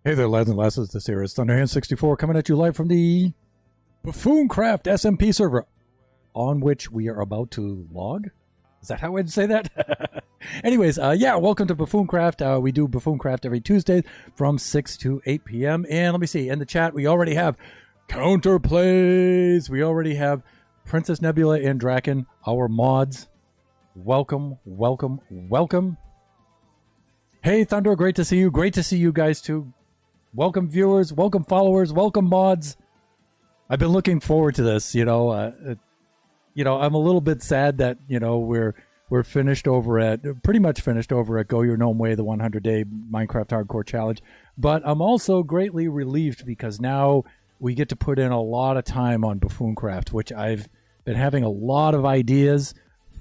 Hey there, lads and lasses. This here is Thunderhand64 coming at you live from the BuffoonCraft SMP server, on which we are about to log. Is that how I'd say that? Anyways, yeah, welcome to BuffoonCraft. We do BuffoonCraft every Tuesday from 6 to 8 p.m. And let me see, in the chat, we already have counterplays. We already have Princess Nebula and Draken, our mods. Welcome, welcome, welcome. Hey, Thunder, great to see you. Great to see you guys, too. Welcome, viewers. Welcome, followers. Welcome, mods. I've been looking forward to this. I'm a little bit sad that we're finished over at pretty much finished over at Go Your Gnome Way, the 100-day Minecraft Hardcore Challenge. But I'm also greatly relieved because now we get to put in a lot of time on BuffoonCraft, which I've been having a lot of ideas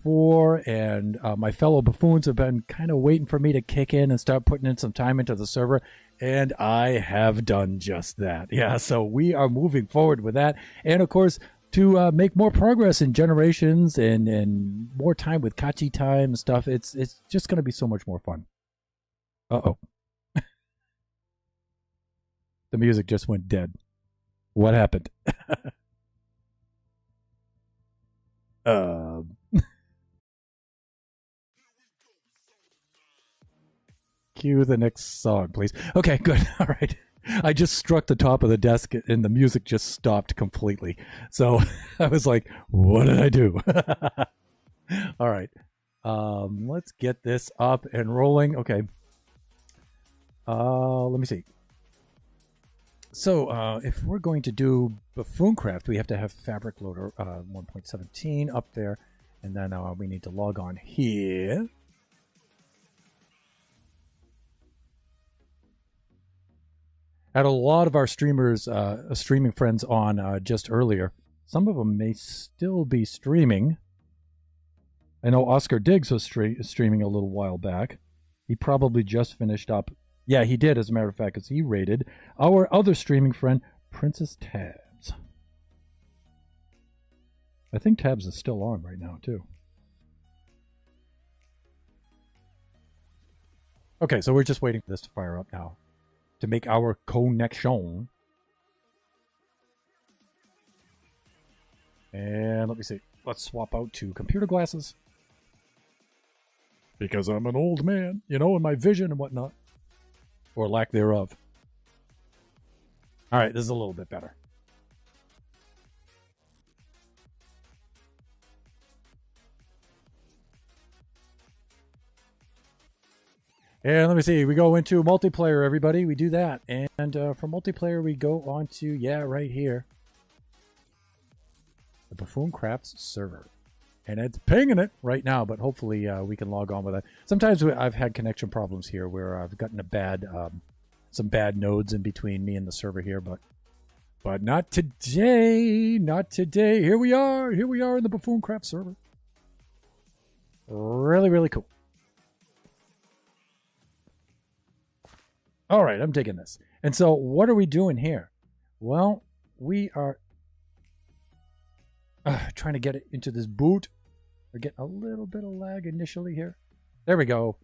for, and my fellow buffoons have been kind of waiting for me to kick in and start putting in some time into the server. And I have done just that. Yeah, so we are moving forward with that. And, of course, to make more progress in generations and more time with Kachi time and stuff, it's just going to be so much more fun. Uh-oh. The music just went dead. What happened? Cue the next song, please. Okay, good. All right. I just struck the top of the desk and the music just stopped completely. So I was like, what did I do? All right. Let's get this up and rolling. Okay. Let me see. So if we're going to do BuffoonCraft, we have to have Fabric Loader 1.17 up there. And then we need to log on here. Had a lot of our streamers, streaming friends on just earlier. Some of them may still be streaming. I know Oscar Diggs was streaming a little while back. He probably just finished up. Yeah, he did, as a matter of fact, because he raided our other streaming friend, Princess Tabs. I think Tabs is still on right now, too. Okay, so we're just waiting for this to fire up now to make our connection. And let me see. Let's swap out to computer glasses. Because I'm an old man, and my vision and whatnot. Or lack thereof. All right, this is a little bit better. And let me see, we go into multiplayer, everybody. We do that. And for multiplayer, we go on to, right here. The BuffoonCraft server. And it's pinging it right now, but hopefully we can log on with it. Sometimes I've had connection problems here where I've gotten some bad nodes in between me and the server here, but not today. Not today. Here we are in the BuffoonCraft server. Really, really cool. All right, I'm digging this. And so what are we doing here? Well, we are trying to get it into this boot. We're getting a little bit of lag initially here. There we go.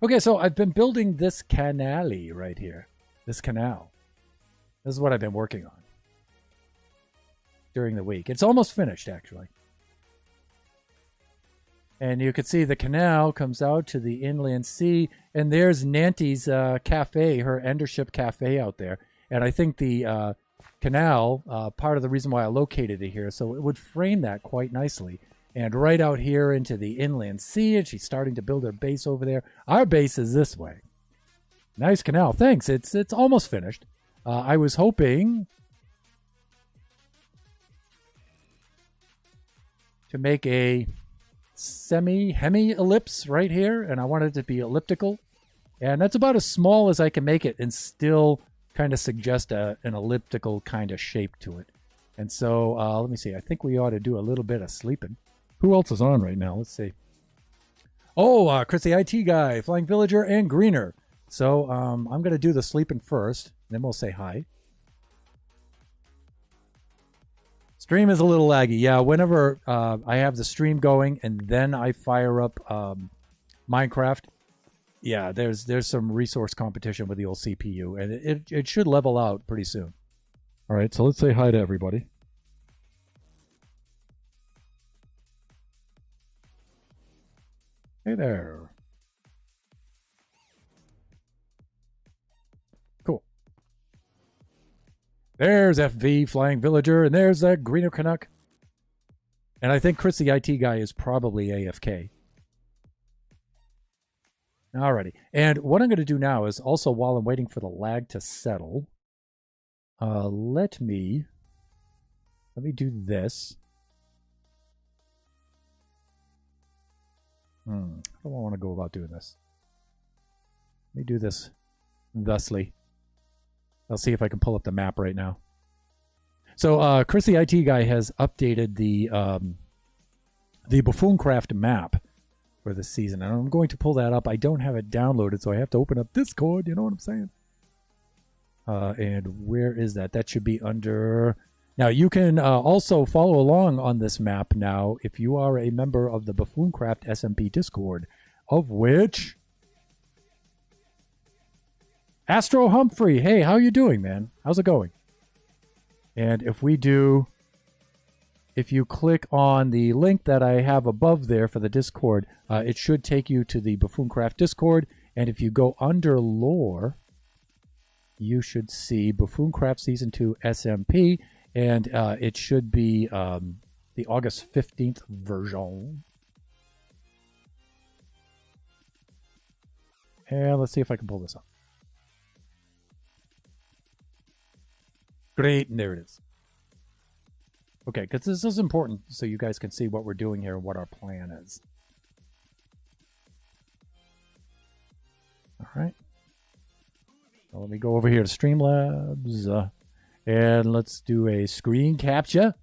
Okay, so I've been building this canal-y right here. This canal. This is what I've been working on during the week. It's almost finished, actually. And you can see the canal comes out to the inland sea. And there's Nanty's cafe, her Endership cafe out there. And I think the canal, part of the reason why I located it here, so it would frame that quite nicely. And right out here into the inland sea, and she's starting to build her base over there. Our base is this way. Nice canal. Thanks. It's almost finished. I was hoping to make a hemi-ellipse right here, and I wanted it to be elliptical. And that's about as small as I can make it and still kind of suggest an elliptical kind of shape to it. And so, let me see. I think we ought to do a little bit of sleeping. Who else is on right now? Let's see. Oh, Chris the IT guy, Flying Villager, and Greener. So, I'm going to do the sleeping first, then we'll say hi. Stream is a little laggy. Yeah, whenever I have the stream going and then I fire up Minecraft, yeah, there's some resource competition with the old CPU, and it should level out pretty soon. All right, so let's say hi to everybody. Hey there. Cool. There's FV Flying Villager, and there's that Greener Canuck. And I think Chris the IT guy is probably AFK. Alrighty. And what I'm going to do now is also, while I'm waiting for the lag to settle, let me do this. How do I want to go about doing this? Let me do this thusly. I'll see if I can pull up the map right now. So Chris the IT guy has updated the BuffoonCraft map for this season, and I'm going to pull that up. I don't have it downloaded, so I have to open up Discord. You know what I'm saying? And where is that? That should be under... Now, you can also follow along on this map now if you are a member of the BuffoonCraft SMP Discord, of which... Astro Humphrey, hey, how you doing, man? How's it going? And if you click on the link that I have above there for the Discord, it should take you to the BuffoonCraft Discord. And if you go under lore, you should see BuffoonCraft Season 2 SMP. And it should be the August 15th version. And let's see if I can pull this up. Great, and there it is. Okay, because this is important so you guys can see what we're doing here and what our plan is. All right. So let me go over here to Streamlabs. And let's do a screen capture.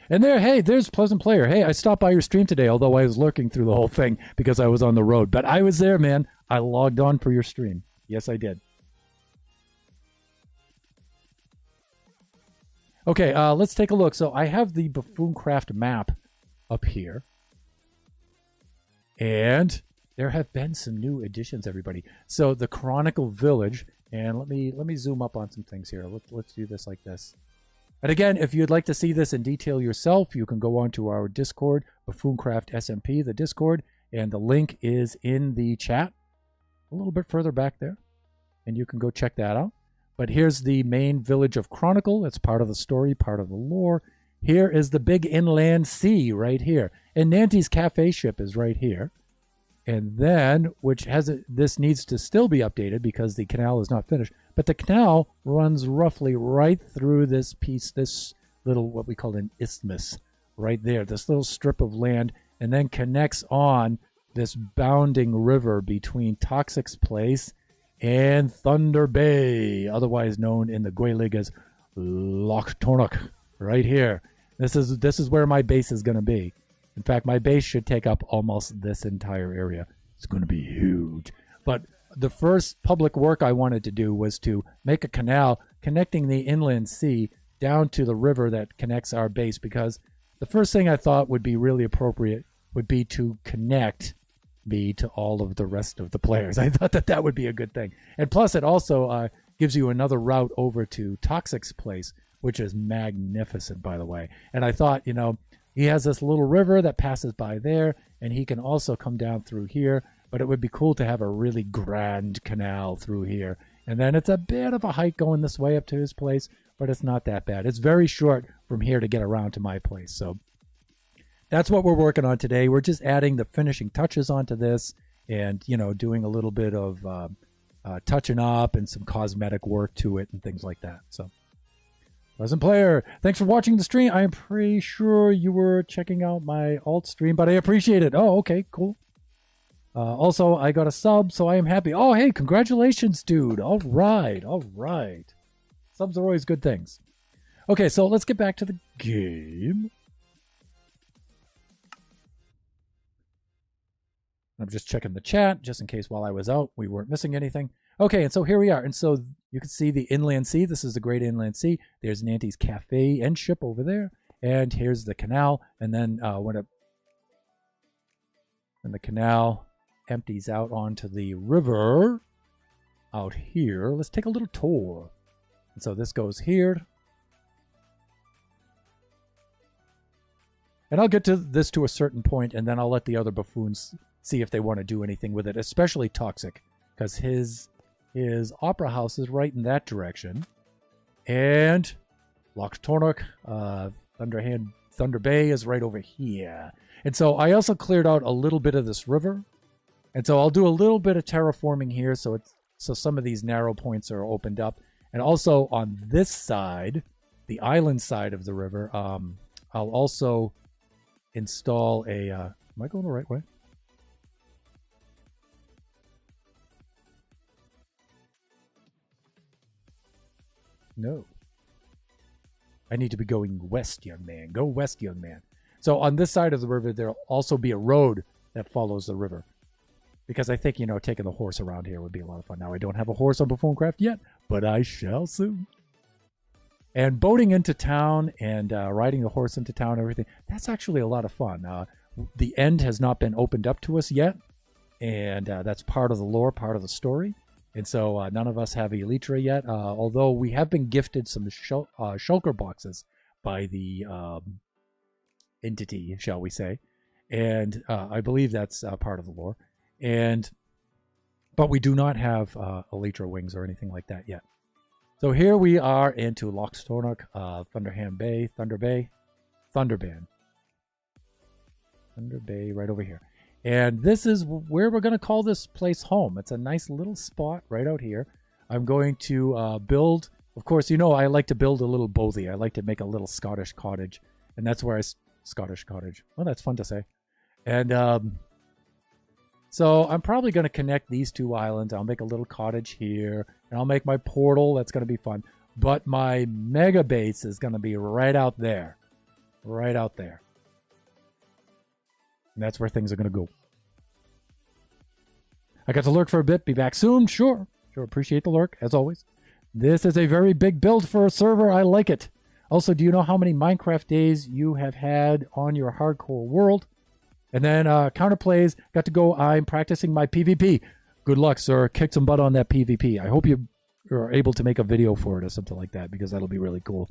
And there, hey, there's Pleasant Player. Hey, I stopped by your stream today, although I was lurking through the whole thing because I was on the road. But I was there, man. I logged on for your stream. Yes, I did. Okay, let's take a look. So I have the BuffoonCraft map up here. And there have been some new additions, everybody. So the Chronicle Village... And let me zoom up on some things here. Let's do this like this. And again, if you'd like to see this in detail yourself, you can go on to our Discord, BuffoonCraft SMP, the Discord, and the link is in the chat a little bit further back there. And you can go check that out. But here's the main village of Chronicle. It's part of the story, part of the lore. Here is the big inland sea right here. And Nante's Cafe ship is right here. And then, this needs to still be updated because the canal is not finished. But the canal runs roughly right through this piece, this little, what we call an isthmus, right there. This little strip of land, and then connects on this bounding river between Toxic's Place and Thunder Bay, otherwise known in the Gaelic as Loch Tornoch, right here. This is where my base is going to be. In fact, my base should take up almost this entire area. It's going to be huge. But the first public work I wanted to do was to make a canal connecting the inland sea down to the river that connects our base, because the first thing I thought would be really appropriate would be to connect me to all of the rest of the players. I thought that would be a good thing. And plus, it also gives you another route over to Toxic's Place, which is magnificent, by the way. And I thought, you know, he has this little river that passes by there, and he can also come down through here. But it would be cool to have a really grand canal through here. And then it's a bit of a hike going this way up to his place, but it's not that bad. It's very short from here to get around to my place. So that's what we're working on today. We're just adding the finishing touches onto this and, you know, doing a little bit of touching up and some cosmetic work to it and things like that. So. Pleasant Player, thanks for watching the stream. I'm pretty sure you were checking out my alt stream, but I appreciate it. Oh, okay, cool. Also, I got a sub, so I am happy. Oh, hey, congratulations, dude. All right, all right. Subs are always good things. Okay, so let's get back to the game. I'm just checking the chat, just in case while I was out, we weren't missing anything. Okay, and so here we are. And so you can see the inland sea. This is the Great Inland Sea. There's Nante's Cafe and ship over there. And here's the canal. And then when the canal empties out onto the river out here. Let's take a little tour. And so this goes here. And I'll get to this to a certain point, and then I'll let the other buffoons see if they want to do anything with it, especially Toxic, because his opera house is right in that direction. And Lochtornock, Thunder Bay is right over here. And so I also cleared out a little bit of this river. And so I'll do a little bit of terraforming here so some of these narrow points are opened up. And also on this side, the island side of the river, I'll also install a... am I going the right way? No. I need to be going west, young man. Go west, young man. So on this side of the river, there'll also be a road that follows the river. Because I think, taking the horse around here would be a lot of fun. Now, I don't have a horse on BuffoonCraft yet, but I shall soon. And boating into town and riding the horse into town and everything, that's actually a lot of fun. The end has not been opened up to us yet, and that's part of the lore, part of the story. And so none of us have Elytra yet, although we have been gifted some shulker boxes by the entity, shall we say. And I believe that's part of the lore. But we do not have Elytra wings or anything like that yet. So here we are into Lochtornock, Thunder Bay, right over here. And this is where we're going to call this place home. It's a nice little spot right out here. I'm going to build, of course, I like to build a little bothy. I like to make a little Scottish cottage. And that's where Scottish cottage. Well, that's fun to say. And so I'm probably going to connect these two islands. I'll make a little cottage here. And I'll make my portal. That's going to be fun. But my mega base is going to be right out there. Right out there. And that's where things are going to go. I got to lurk for a bit. Be back soon. Sure. Appreciate the lurk, as always. This is a very big build for a server. I like it. Also, do you know how many Minecraft days you have had on your hardcore world? And then counterplays. Got to go. I'm practicing my PvP. Good luck, sir. Kick some butt on that PvP. I hope you are able to make a video for it or something like that, because that'll be really cool.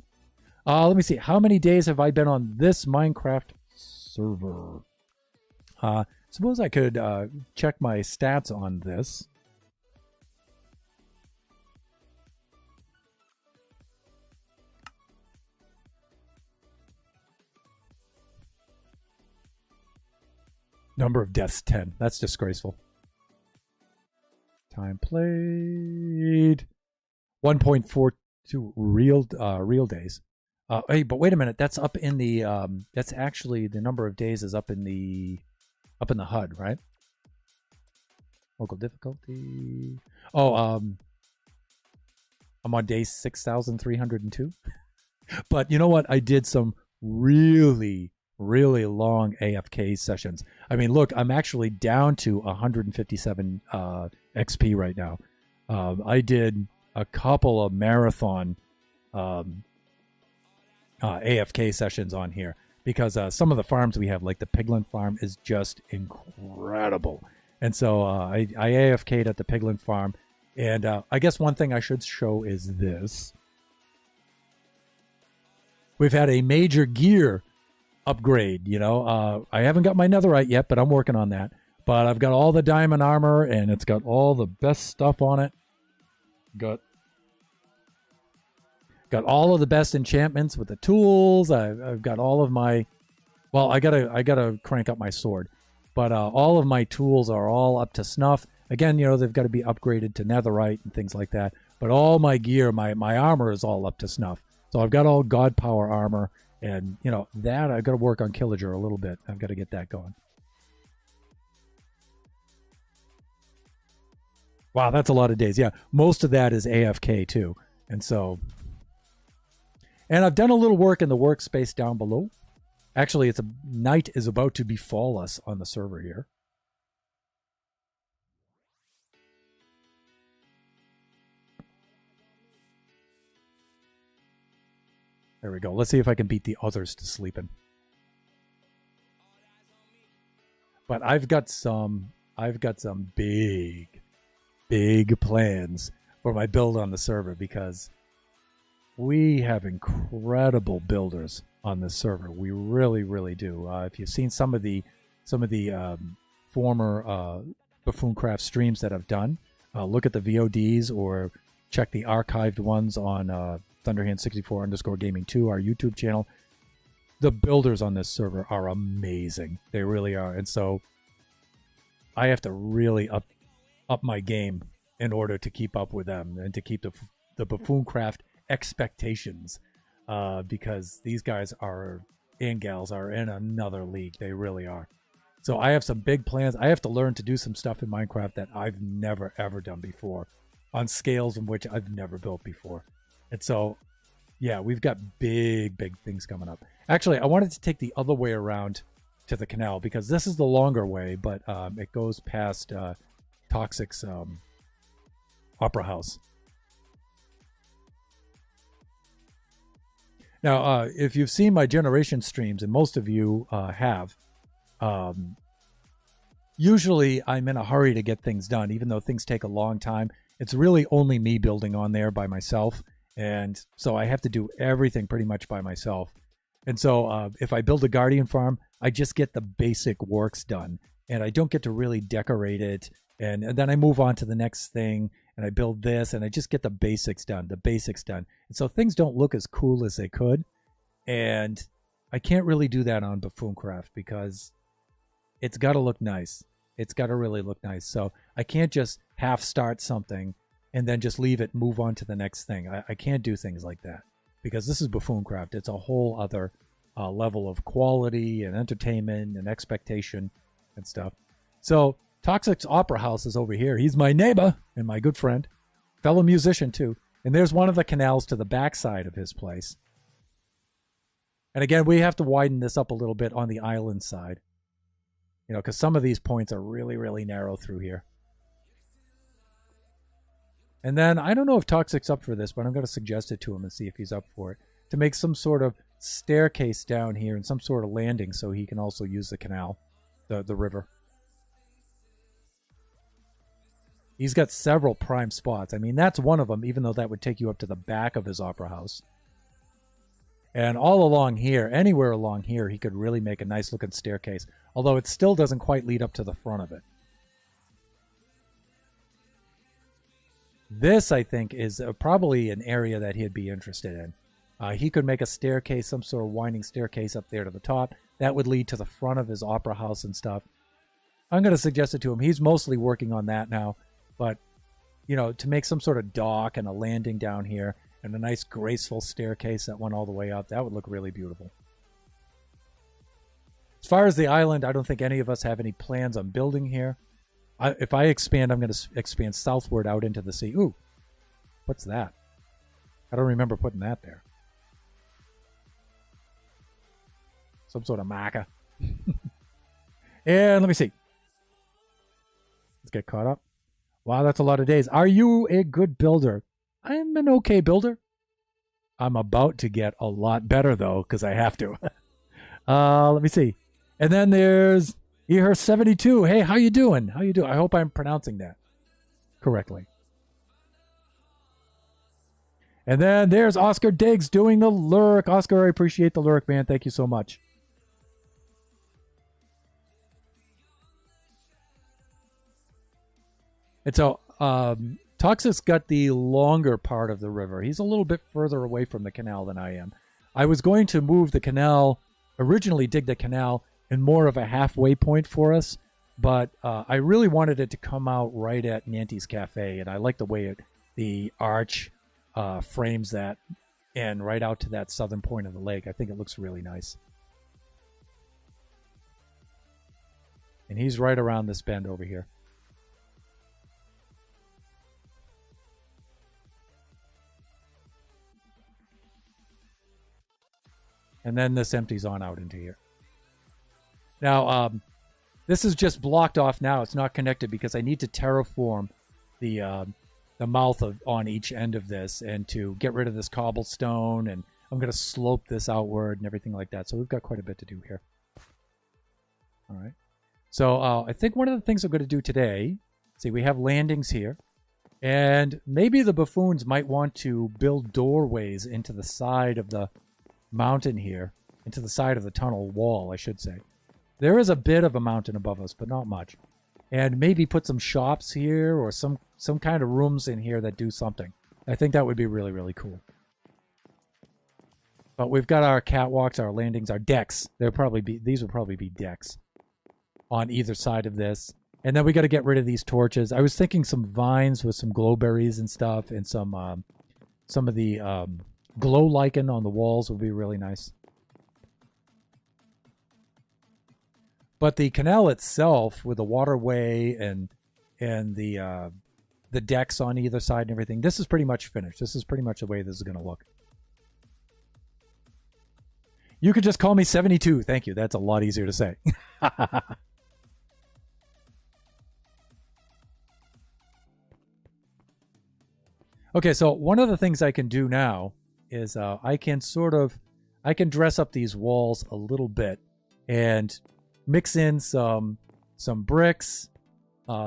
Let me see. How many days have I been on this Minecraft server? Suppose I could check my stats on this. Number of deaths, 10. That's disgraceful. Time played. 1.42 real days. Hey, but wait a minute. That's up in the that's actually the number of days is up in the HUD, right? Local difficulty. Oh, I'm on day 6,302. But you know what? I did some really long AFK sessions. I mean, look, I'm actually down to 157 XP right now. I did a couple of marathon AFK sessions on here because some of the farms we have, like the Piglin farm, is just incredible. And so I AFK'd at the Piglin farm. And I guess one thing I should show is this. We've had a major gear upgrade, I haven't got my netherite yet, but I'm working on that. But I've got all the diamond armor, and it's got all the best stuff on it. Got all of the best enchantments with the tools. I've got all of my... Well, I gotta crank up my sword. But all of my tools are all up to snuff. Again, they've got to be upgraded to netherite and things like that. But all my gear, my armor is all up to snuff. So I've got all god power armor. And, that I've got to work on Killager a little bit. I've got to get that going. Wow, that's a lot of days. Yeah, most of that is AFK too. And so... And I've done a little work in the workspace down below. Actually, night is about to befall us on the server here. There we go. Let's see if I can beat the others to sleeping. But I've got some I've got some big plans for my build on the server, because we have incredible builders on this server. We really do. If you've seen some of the former BuffoonCraft streams that I've done, look at the VODs or check the archived ones on Thunderhand64_Gaming2, our YouTube channel. The builders on this server are amazing. They really are. And so I have to really up my game in order to keep up with them and to keep the BuffoonCraft expectations, because these guys are, and gals are, in another league. They really are. So I have some big plans. I have to learn to do some stuff in Minecraft that I've never ever done before, on scales in which I've never built before. And so, yeah, we've got big things coming up. Actually, I wanted to take the other way around to the canal, because this is the longer way, but it goes past Toxic's Opera House. Now, if you've seen my generation streams, and most of you have, usually I'm in a hurry to get things done, even though things take a long time. It's really only me building on there by myself, and so I have to do everything pretty much by myself. And so if I build a Guardian farm, I just get the basic works done, and I don't get to really decorate it, and then I move on to the next thing, and I build this, and I just get the basics done. And so things don't look as cool as they could, and I can't really do that on BuffoonCraft, because it's got to look nice. It's got to really look nice. So I can't just half start something and then just leave it, move on to the next thing. I can't do things like that, because this is BuffoonCraft. It's a whole other level of quality and entertainment and expectation and stuff. So Toxic's Opera House is over here. He's my neighbor and my good friend, fellow musician too. And there's one of the canals to the backside of his place. And again, we have to widen this up a little bit on the island side, you know, because some of these points are really narrow through here. And then I don't know if Toxic's up for this, but I'm going to suggest it to him and see if he's up for it, to make some sort of staircase down here and some sort of landing so he can also use the canal, the river. He's got several prime spots. I mean, that's one of them, even though that would take you up to the back of his Opera House. And all along here, anywhere along here, he could really make a nice looking staircase, although it still doesn't quite lead up to the front of it. This, I think, is probably an area that he'd be interested in. He could make a staircase, some sort of winding staircase up there to the top. That would lead to the front of his Opera House and stuff. I'm going to suggest it to him. He's mostly working on that now. But, you know, to make some sort of dock and a landing down here and a nice graceful staircase that went all the way up, that would look really beautiful. As far as the island, I don't think any of us have any plans on building here. If I expand, I'm going to expand southward out into the sea. Ooh, what's that? I don't remember putting that there. Some sort of maca. And let me see. Let's get caught up. Wow, that's a lot of days. Are you a good builder? I'm an okay builder. I'm about to get a lot better, though, because I have to. Let me see. And then there's Eher72. Hey, how you doing? How you doing? I hope I'm pronouncing that correctly. And then there's Oscar Diggs doing the lurk. Oscar, I appreciate the lurk, man. Thank you so much. And so, Toxic's got the longer part of the river. He's a little bit further away from the canal than I am. I was going to move the canal, originally dig the canal in more of a halfway point for us, but I really wanted it to come out right at Nante's Cafe, and I like the way the arch frames that and right out to that southern point of the lake. I think it looks really nice. And he's right around this bend over here. And then this empties on out into here. Now, this is just blocked off now. It's not connected because I need to terraform the mouth on each end of this and to get rid of this cobblestone. And I'm going to slope this outward and everything like that. So we've got quite a bit to do here. All right. So I think one of the things I'm going to do today, see, we have landings here. And maybe the buffoons might want to build doorways into the side of the mountain here. Into the side of the tunnel wall, I should say. There is a bit of a mountain above us, but not much. And maybe put some shops here or some kind of rooms in here that do something. I think that would be really, really cool. But we've got our catwalks, our landings, our decks. These would probably be decks on either side of this. And then we got to get rid of these torches. I was thinking some vines with some glowberries and stuff, and some of the glow lichen on the walls would be really nice. But the canal itself, with the waterway and the decks on either side and everything, this is pretty much finished. This is pretty much the way this is going to look. You could just call me 72. Thank you. That's a lot easier to say. Okay, so one of the things I can do now is I can dress up these walls a little bit and mix in some bricks,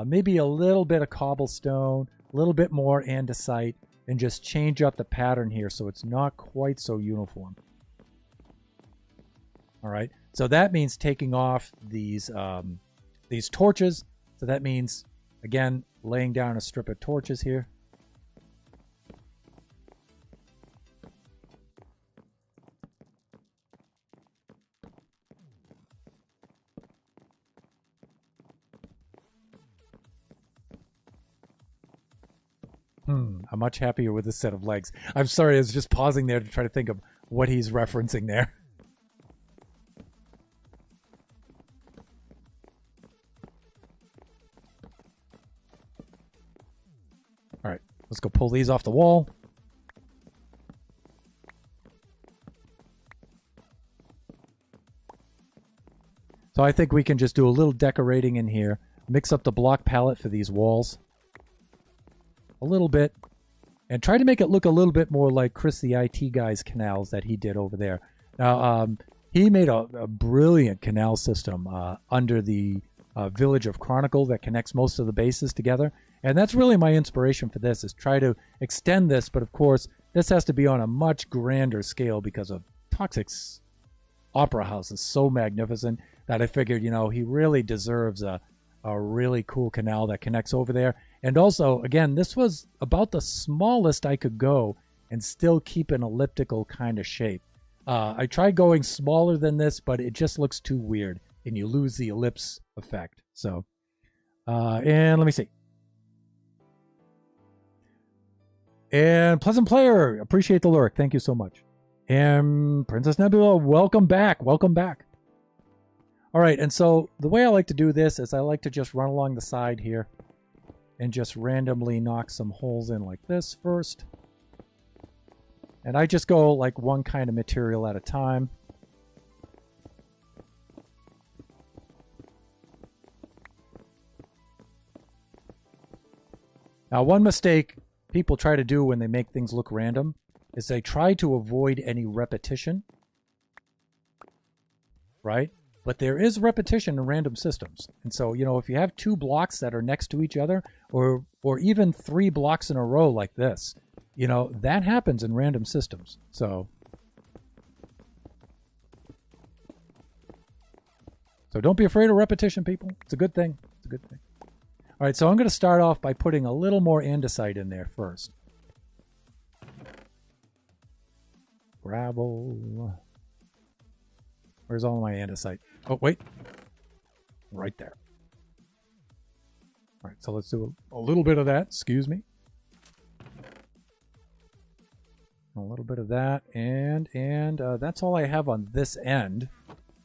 maybe a little bit of cobblestone, a little bit more andesite, and just change up the pattern here so it's not quite so uniform. All right, so that means taking off these torches. So that means, again, laying down a strip of torches here. I'm much happier with this set of legs. I'm sorry, I was just pausing there to try to think of what he's referencing there. All right, let's go pull these off the wall. So I think we can just do a little decorating in here. Mix up the block palette for these walls a little bit, and try to make it look a little bit more like Chris the IT guy's canals that he did over there. Now, he made a brilliant canal system under the village of Chronicle that connects most of the bases together, and that's really my inspiration for this, is try to extend this, but of course, this has to be on a much grander scale because of Toxic's opera house is so magnificent that I figured, you know, he really deserves a really cool canal that connects over there. And also, again, this was about the smallest I could go and still keep an elliptical kind of shape. I tried going smaller than this, but it just looks too weird, and you lose the ellipse effect. So, and let me see. And Pleasant Player, appreciate the lurk. Thank you so much. And Princess Nebula, welcome back. Welcome back. All right, and so the way I like to do this is I like to just run along the side here and just randomly knock some holes in like this first. And I just go like one kind of material at a time. Now, one mistake people try to do when they make things look random is they try to avoid any repetition, right? But there is repetition in random systems. And so, you know, if you have two blocks that are next to each other, or even 3 blocks in a row like this, you know, that happens in random systems. So don't be afraid of repetition, people. It's a good thing. It's a good thing. All right, so I'm going to start off by putting a little more andesite in there first. Gravel. Where's all my andesite? Oh, wait. Right there. All right, so let's do a little bit of that. Excuse me. A little bit of that. And that's all I have on this end.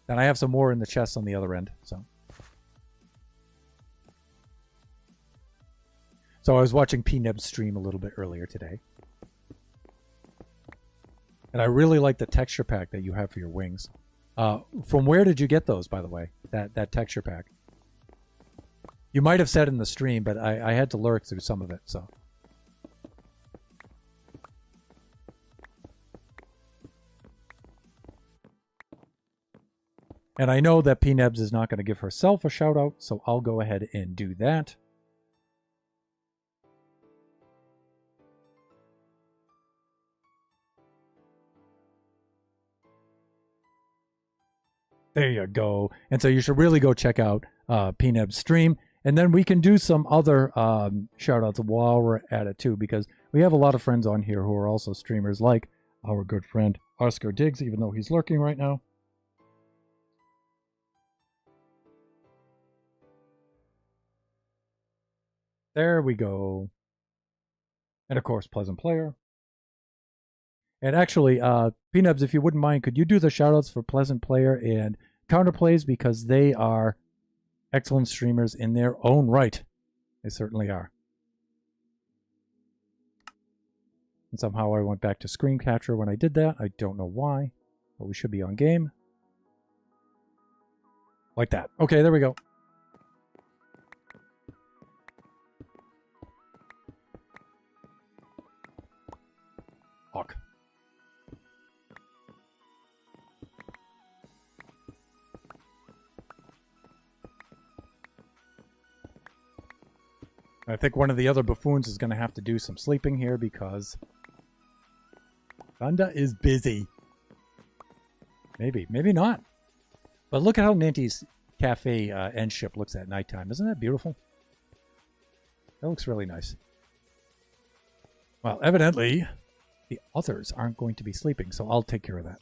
Then I have some more in the chest on the other end. So I was watching PNeb's stream a little bit earlier today. And I really like the texture pack that you have for your wings. From where did you get those, by the way? That texture pack. You might have said in the stream, but I had to lurk through some of it, so. And I know that P-Nebs is not going to give herself a shout out, so I'll go ahead and do that. There you go. And so you should really go check out P-Neb's stream. And then we can do some other shout outs while we're at it too, because we have a lot of friends on here who are also streamers, like our good friend Oscar Diggs, even though he's lurking right now. There we go. And of course, Pleasant Player. And actually, P-Nebs, if you wouldn't mind, could you do the shoutouts for Pleasant Player and Counterplays, because they are excellent streamers in their own right. They certainly are. And somehow I went back to screen capture when I did that. I don't know why, but we should be on game. Like that. Okay, there we go. Hawk. I think one of the other buffoons is going to have to do some sleeping here because Thunder is busy. Maybe, maybe not. But look at how Ninty's Cafe end ship looks at nighttime. Isn't that beautiful? That looks really nice. Well, evidently, the others aren't going to be sleeping, so I'll take care of that.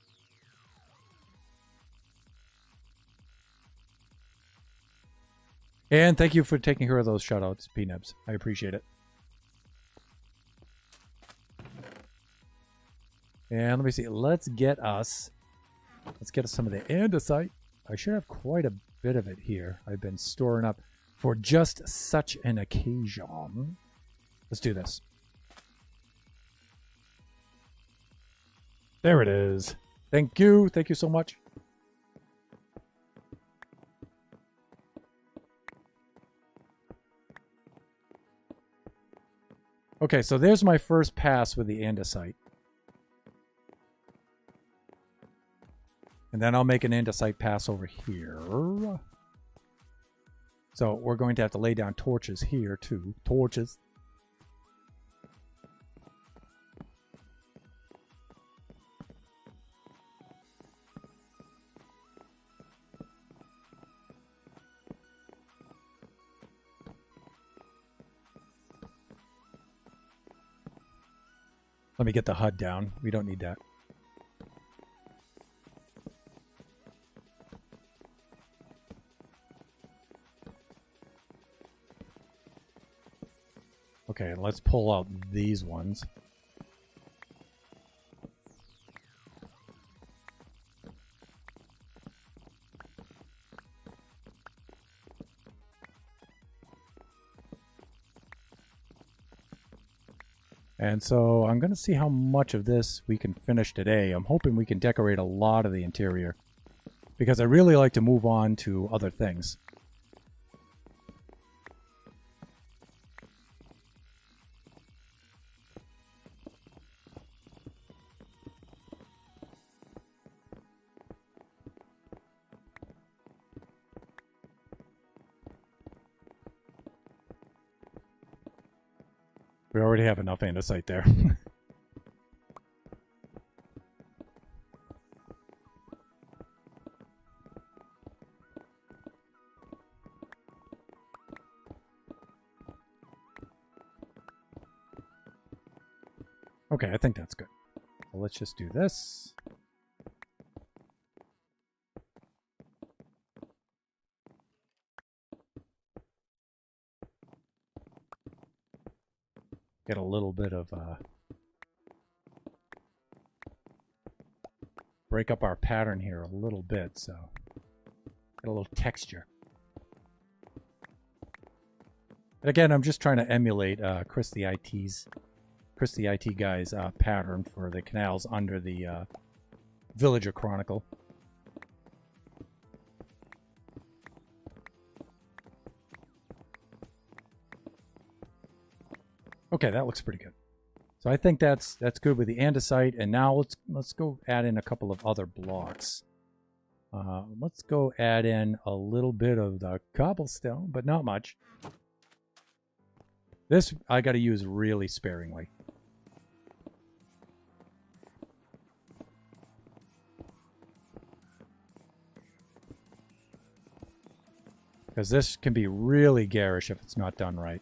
And thank you for taking care of those shoutouts, P-Nebs. I appreciate it. And let me see. Let's get us some of the andesite. I should have quite a bit of it here. I've been storing up for just such an occasion. Let's do this. There it is. Thank you. Thank you so much. Okay, so there's my first pass with the andesite. And then I'll make an andesite pass over here. So we're going to have to lay down torches here too. Torches. Let me get the HUD down. We don't need that. Okay, let's pull out these ones. And so I'm going to see how much of this we can finish today. I'm hoping we can decorate a lot of the interior, because I really like to move on to other things. We already have enough andesite there. Okay, I think that's good. So let's just do this. Get a little bit of break up our pattern here a little bit, so get a little texture. And again, I'm just trying to emulate Chris the IT guy's pattern for the canals under the Villager Chronicle. Okay, that looks pretty good. So I think that's good with the andesite, and now let's go add in a couple of other blocks. Let's go add in a little bit of the cobblestone, but not much. This I got to use really sparingly. Because this can be really garish if it's not done right.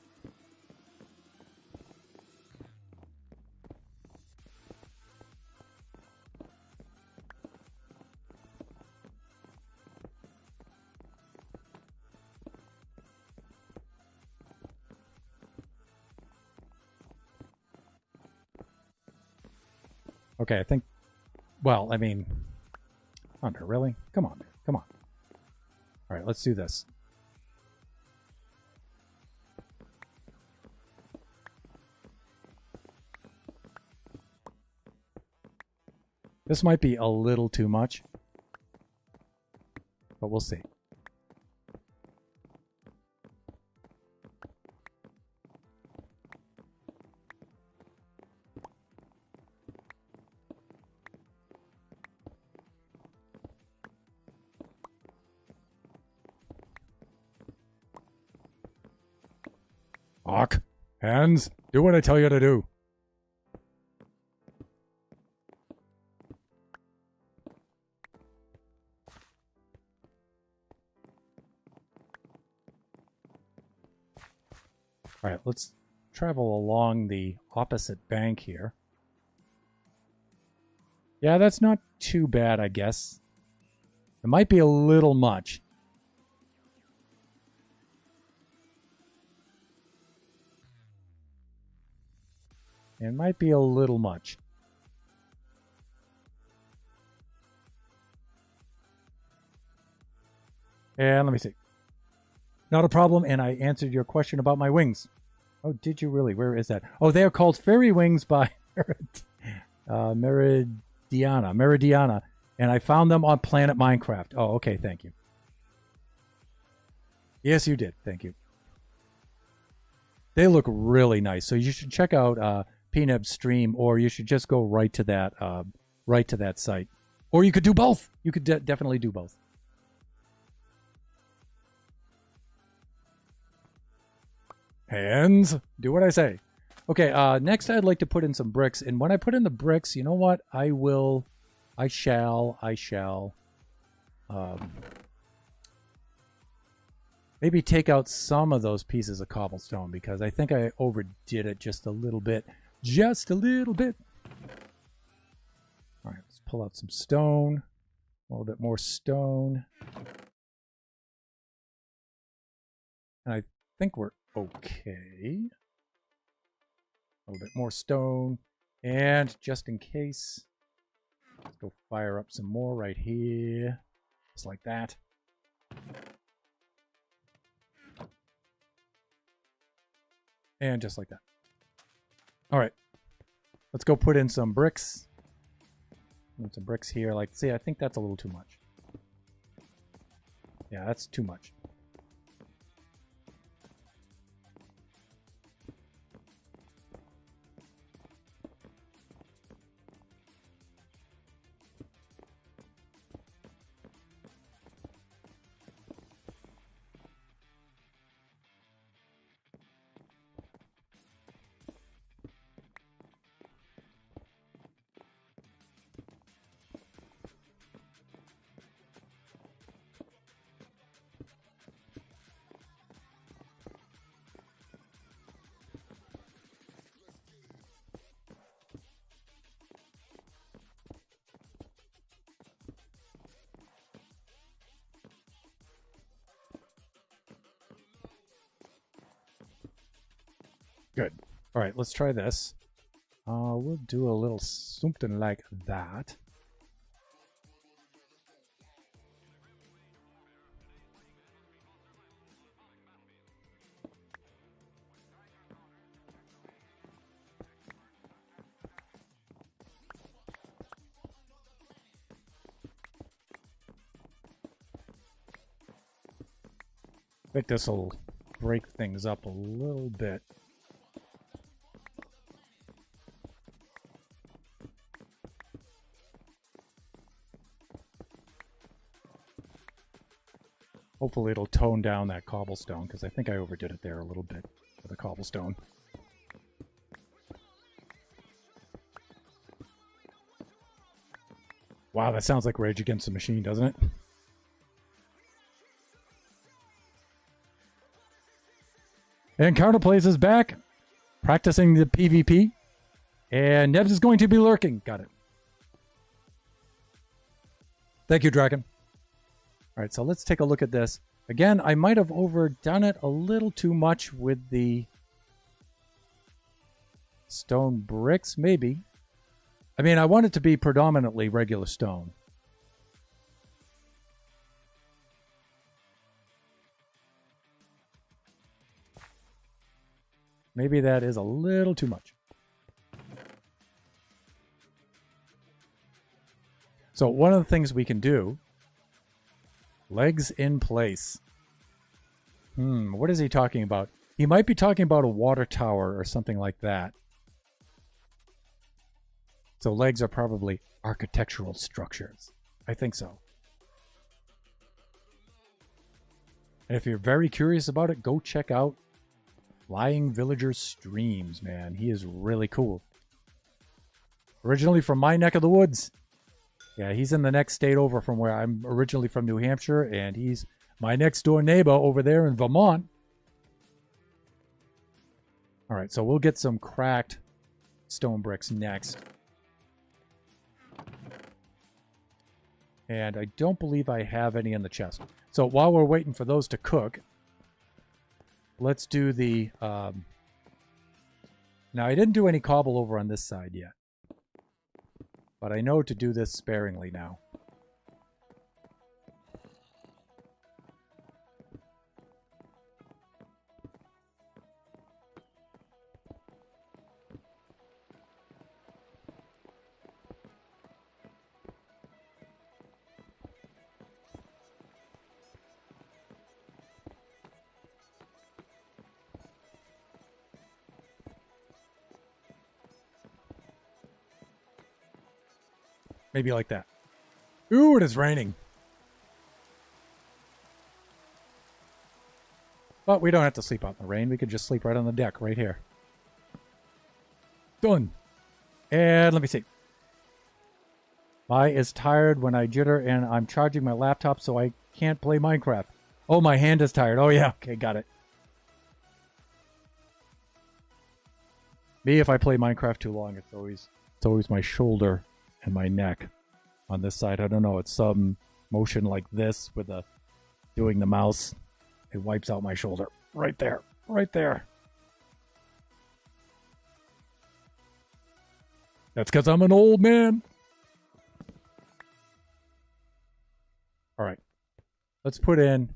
Okay, I think... Well, I mean... Thunder, really? Come on, come on. Alright, let's do this. This might be a little too much, but we'll see. Hawk, hands, do what I tell you to do. All right, let's travel along the opposite bank here. Yeah, that's not too bad, I guess. It might be a little much. It might be a little much. And let me see. Not a problem, and I answered your question about my wings. Oh, did you really? Where is that? Oh, they are called fairy wings by Meridiana, and I found them on Planet Minecraft. Oh, okay, thank you. Yes, you did. Thank you. They look really nice, so you should check out Peanut's stream, or you should just go right to that site, or you could do both. You could definitely do both. Hands, do what I say. Okay, next I'd like to put in some bricks, and when I put in the bricks, you know what? I shall maybe take out some of those pieces of cobblestone, because I think I overdid it just a little bit. Just a little bit. All right, let's pull out some stone. A little bit more stone. And I think we're okay. A little bit more stone. And just in case, let's go fire up some more right here. Just like that. And just like that. All right. Let's go put in some bricks. Put some bricks here. Like, see, I think that's a little too much. Yeah, that's too much. Good. All right, let's try this. We'll do a little something like that. I think this will break things up a little bit. Hopefully it'll tone down that cobblestone, because I think I overdid it there a little bit with the cobblestone. Wow, that sounds like Rage Against the Machine, doesn't it? And Counterplays is back, practicing the PvP. And Nebs is going to be lurking. Got it. Thank you, Draken. All right, so let's take a look at this. Again, I might have overdone it a little too much with the stone bricks, maybe. I mean, I want it to be predominantly regular stone. Maybe that is a little too much. So one of the things we can do, legs in place. What is he talking about? He might be talking about a water tower or something like that. So legs are probably architectural structures. I think so. And if you're very curious about it, go check out Flying Villager's streams, man. He is really cool. Originally from my neck of the woods. Yeah, he's in the next state over from where I'm originally from, New Hampshire, and he's my next door neighbor over there in Vermont. All right, so we'll get some cracked stone bricks next. And I don't believe I have any in the chest. So while we're waiting for those to cook, let's do the... Now, I didn't do any cobble over on this side yet. But I know to do this sparingly now. Maybe like that. Ooh, it is raining. But we don't have to sleep out in the rain. We could just sleep right on the deck, right here. Done. And let me see. My is tired when I jitter and I'm charging my laptop so I can't play Minecraft. Oh, my hand is tired. Oh, yeah. Okay, got it. Me, if I play Minecraft too long, it's always my shoulder and my neck on this side. I don't know. It's some motion like this with doing the mouse. It wipes out my shoulder. Right there. Right there. That's because I'm an old man. All right. Let's put in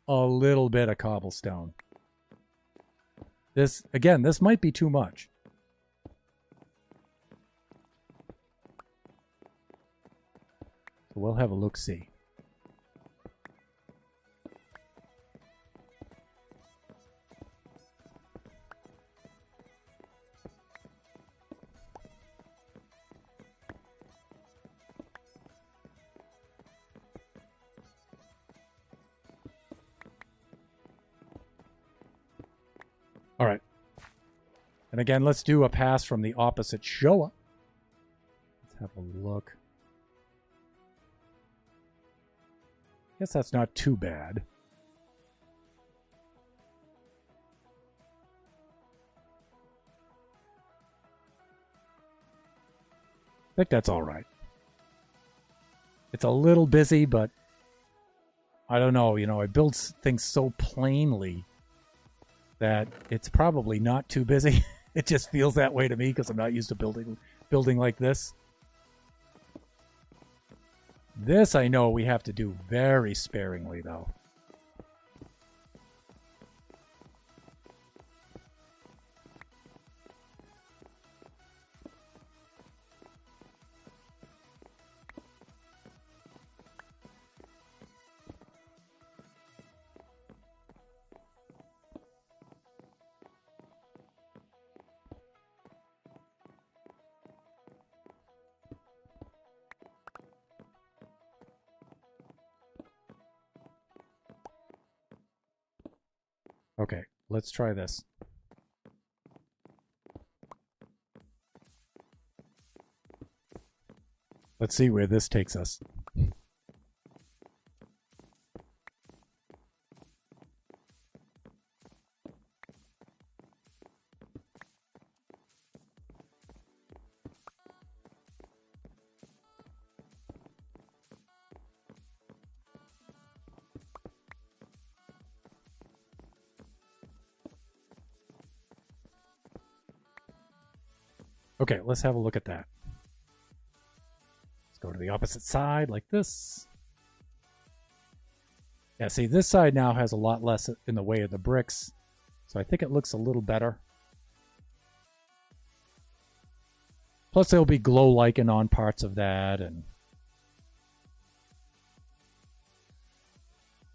a little bit of cobblestone. This might be too much. We'll have a look-see. All right. And again, let's do a pass from the opposite Showa. Let's have a look. Guess that's not too bad. I think that's all right. It's a little busy, but I don't know. You know, I build things so plainly that it's probably not too busy. It just feels that way to me because I'm not used to building like this. This I know we have to do very sparingly, though. Okay, let's try this. Let's see where this takes us. Okay, let's have a look at that. Let's go to the opposite side like this. Yeah, see, this side now has a lot less in the way of the bricks, so I think it looks a little better. Plus, there'll be glow lichen on parts of that, and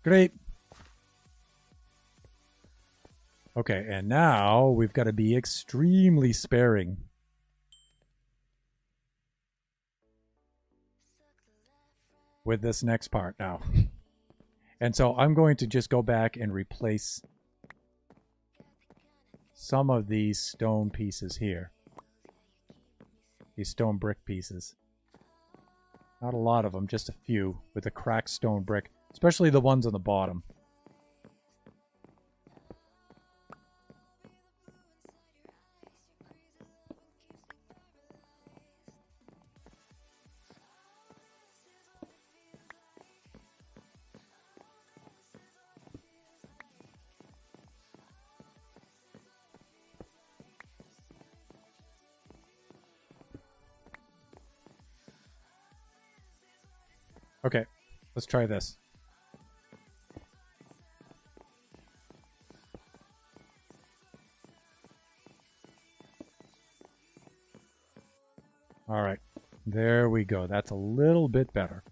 great. Okay, and now we've got to be extremely sparing. With this next part now. And so I'm going to just go back and replace some of these stone pieces here. These stone brick pieces. Not a lot of them, just a few with a cracked stone brick, especially the ones on the bottom. Okay, let's try this. All right, there we go. That's a little bit better.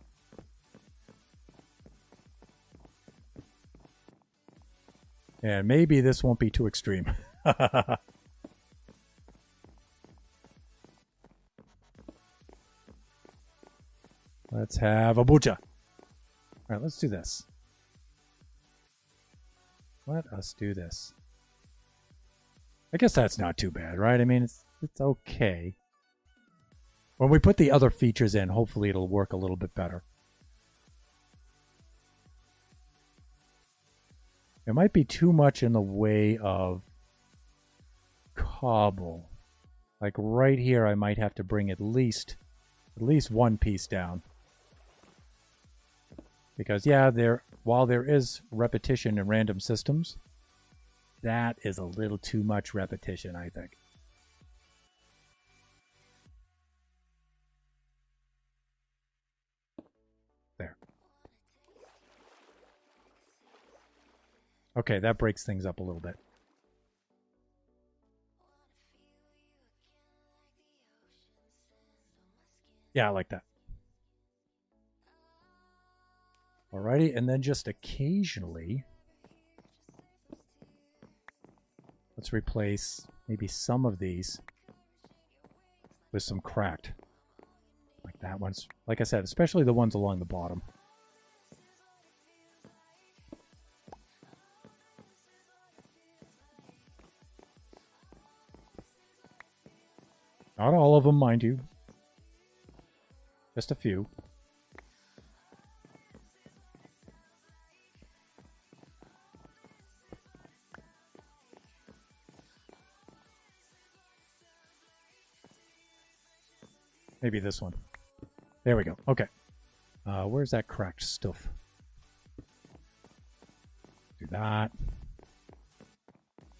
And maybe this won't be too extreme. Let's have a bucha. All right, let's do this. Let us do this. I guess that's not too bad, right? I mean, it's okay. When we put the other features in, hopefully it'll work a little bit better. It might be too much in the way of cobble. Like right here, I might have to bring at least one piece down. Because, yeah, while there is repetition in random systems, that is a little too much repetition, I think. There. Okay, that breaks things up a little bit. Yeah, I like that. Alrighty, and then just occasionally, let's replace maybe some of these with some cracked. Like that one's, like I said, especially the ones along the bottom. Not all of them, mind you. Just a few. Maybe this one. There we go. Okay. Where's that cracked stuff? Do that.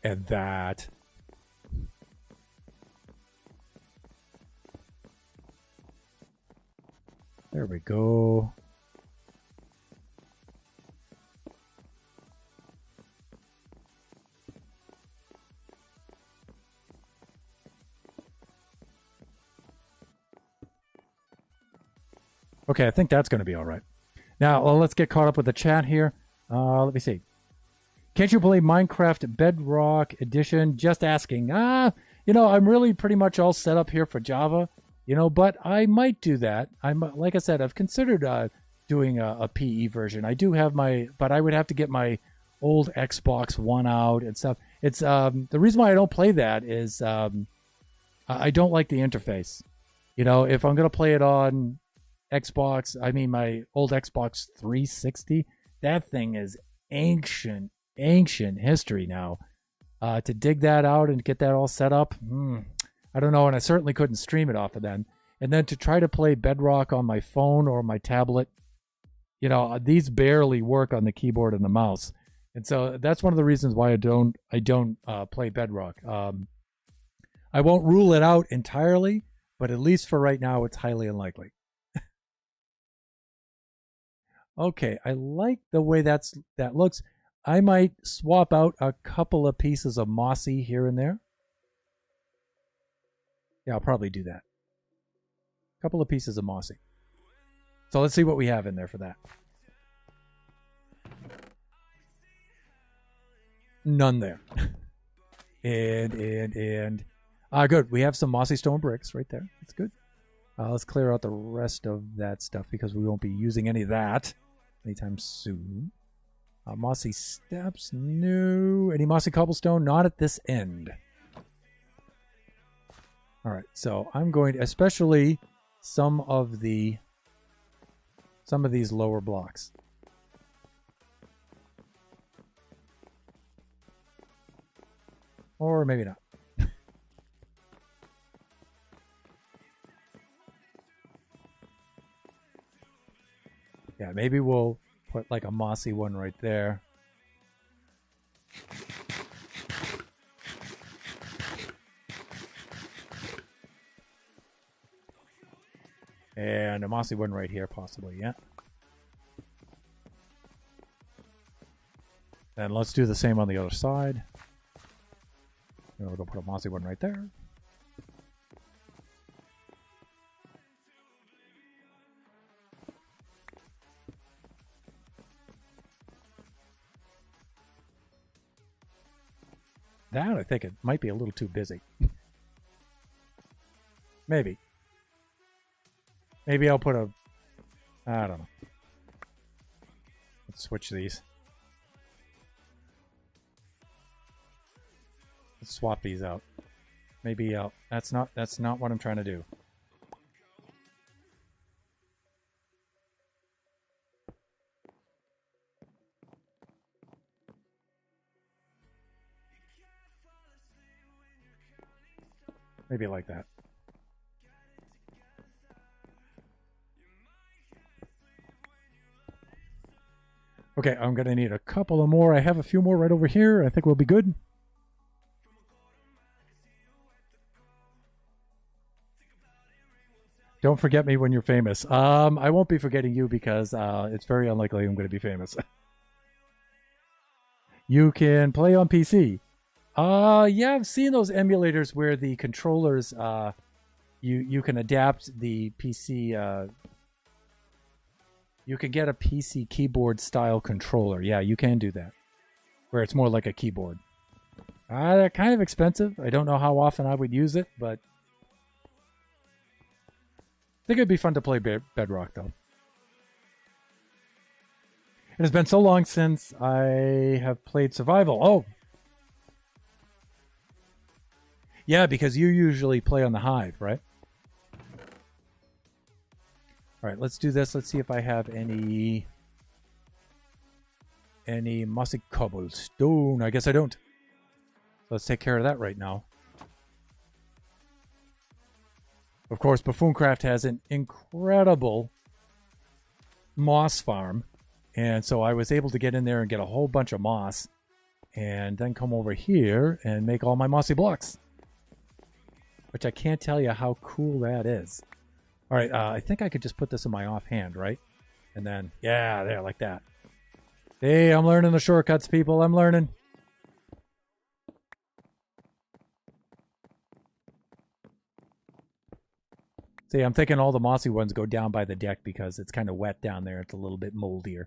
And that. There we go. Okay, I think that's going to be all right. Now, well, let's get caught up with the chat here. Let me see. Can't you play Minecraft Bedrock Edition? Just asking. You know, I'm really pretty much all set up here for Java, you know, but I might do that. Like I said, I've considered doing a PE version. I do have my, but I would have to get my old Xbox One out and stuff. It's the reason why I don't play that is I don't like the interface. You know, if I'm gonna play it on Xbox, I mean my old Xbox 360, that thing is ancient history now. To dig that out and get that all set up, I don't know, and I certainly couldn't stream it off of then. And then to try to play Bedrock on my phone or my tablet, you know, these barely work on the keyboard and the mouse. And so that's one of the reasons why I don't play Bedrock. I won't rule it out entirely, but at least for right now, it's highly unlikely. Okay, I like the way that looks. I might swap out a couple of pieces of mossy here and there. Yeah, I'll probably do that. A couple of pieces of mossy. So let's see what we have in there for that. None there. and good. We have some mossy stone bricks right there. That's good. Let's clear out the rest of that stuff because we won't be using any of that anytime soon. Mossy steps, no. Any mossy cobblestone? Not at this end. All right, so I'm going to, especially some of these lower blocks. Or maybe not. Yeah, maybe we'll put like a mossy one right there. And a mossy one right here, possibly, yeah. And let's do the same on the other side. And we'll go put a mossy one right there. That, I think it might be a little too busy. Maybe. Maybe I'll put a... I don't know. Let's switch these. Let's swap these out. Maybe that's not what I'm trying to do. Maybe like that. Okay, I'm going to need a couple of more. I have a few more right over here. I think we'll be good. Don't forget me when you're famous. I won't be forgetting you because it's very unlikely I'm going to be famous. You can play on PC. Yeah, I've seen those emulators where the controllers, you can adapt the PC. You can get a PC keyboard style controller. Yeah, you can do that, where it's more like a keyboard. They're kind of expensive. I don't know how often I would use it, but I think it'd be fun to play Bedrock, though. It has been so long since I have played Survival. Oh! Yeah, because you usually play on the Hive, right? All right, let's do this. Let's see if I have any mossy cobblestone. I guess I don't. Let's take care of that right now. Of course, BuffoonCraft has an incredible moss farm. And so I was able to get in there and get a whole bunch of moss. And then come over here and make all my mossy blocks. Which I can't tell you how cool that is. All right, I think I could just put this in my offhand, right? And then, yeah, there, like that. Hey, I'm learning the shortcuts, people. I'm learning. See, I'm thinking all the mossy ones go down by the deck because it's kind of wet down there. It's a little bit moldier.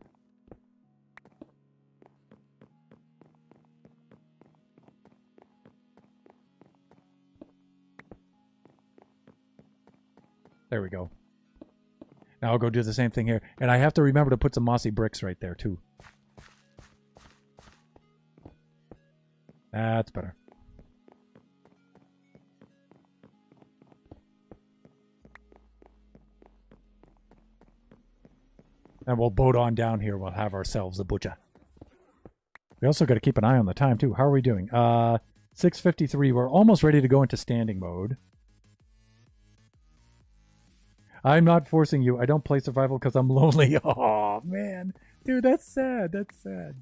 There we go. Now I'll go do the same thing here. And I have to remember to put some mossy bricks right there, too. That's better. And we'll boat on down here. We'll have ourselves a butcher. We also got to keep an eye on the time, too. How are we doing? 6:53. We're almost ready to go into standing mode. I'm not forcing you. I don't play survival because I'm lonely. Oh, man. Dude, that's sad. That's sad.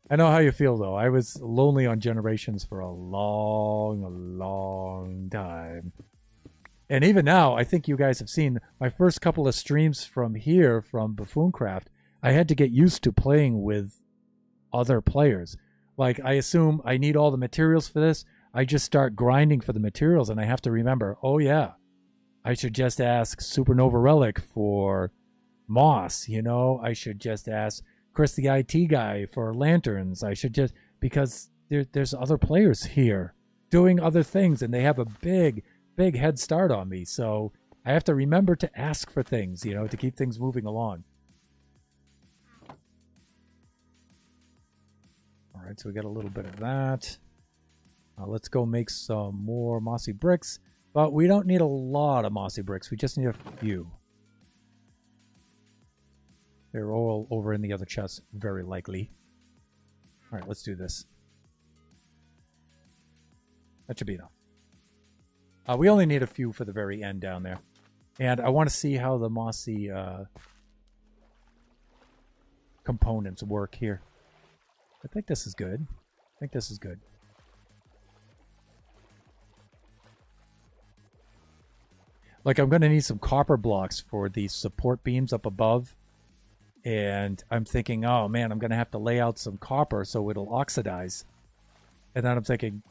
I know how you feel, though. I was lonely on Generations for a long time. And even now, I think you guys have seen my first couple of streams from here, from BuffoonCraft, I had to get used to playing with other players. Like, I assume I need all the materials for this. I just start grinding for the materials, and I have to remember, oh yeah, I should just ask Supernova Relic for moss, you know? I should just ask Chris the IT guy for lanterns. I should just, because there's other players here doing other things, and they have a big head start on me. So I have to remember to ask for things, you know, to keep things moving along. All right, so we got a little bit of that. Let's go make some more mossy bricks, but we don't need a lot of mossy bricks. We just need a few. They're all over in the other chest, very likely. All right, let's do this. That should be enough. We only need a few for the very end down there. And I want to see how the mossy components work here. I think this is good. I think this is good. Like, I'm going to need some copper blocks for the support beams up above. And I'm thinking, oh man, I'm going to have to lay out some copper so it'll oxidize. And then I'm thinking,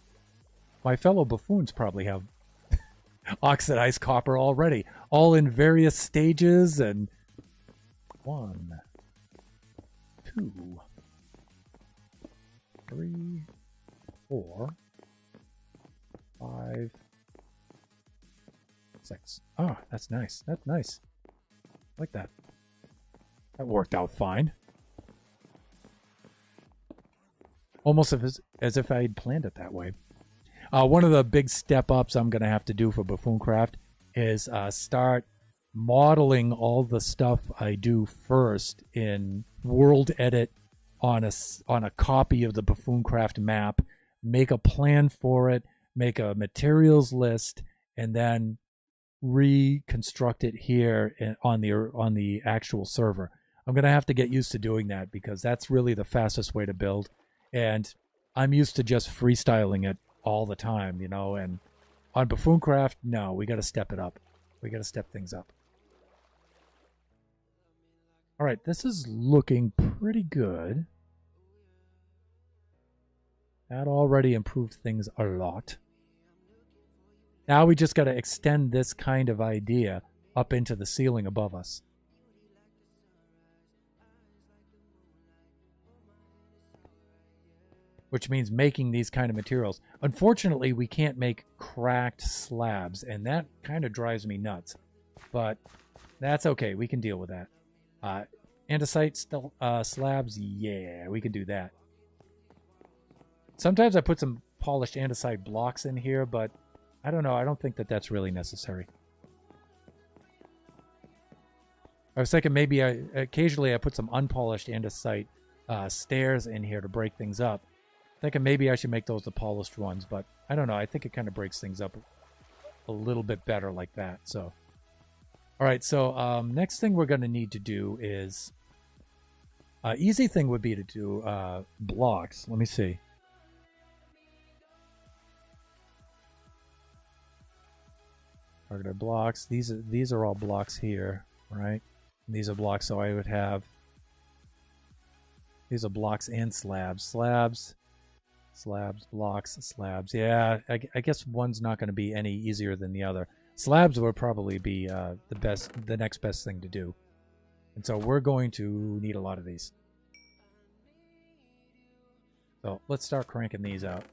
my fellow buffoons probably have oxidized copper already, all in various stages. And 1, 2, 3, 4, 5, 6. Oh, that's nice. That's nice. I like that. That worked out fine. Almost as if I had planned it that way. One of the big step-ups I'm going to have to do for BuffoonCraft is start modeling all the stuff I do first in World Edit on a copy of the BuffoonCraft map, make a plan for it, make a materials list, and then reconstruct it here on the actual server. I'm going to have to get used to doing that because that's really the fastest way to build. And I'm used to just freestyling it all the time, you know, and on BuffoonCraft, no, we got to step it up. We got to step things up. All right, this is looking pretty good. That already improved things a lot. Now we just got to extend this kind of idea up into the ceiling above us. Which means making these kind of materials. Unfortunately, we can't make cracked slabs, and that kind of drives me nuts. But that's okay. We can deal with that. Andesite slabs, yeah, we can do that. Sometimes I put some polished andesite blocks in here, but I don't know. I don't think that that's really necessary. I was thinking maybe occasionally I put some unpolished andesite stairs in here to break things up. Thinking maybe I should make those the polished ones, but I don't know. I think it kind of breaks things up a little bit better like that. So, all right. So next thing we're going to need to do is easy thing would be to do blocks. Let me see. Targeted blocks. These are all blocks here, right? These are blocks. So I would have these are blocks and slabs. Slabs, blocks, slabs. Yeah, I guess one's not going to be any easier than the other. Slabs would probably be the next best thing to do. And so we're going to need a lot of these. So let's start cranking these out.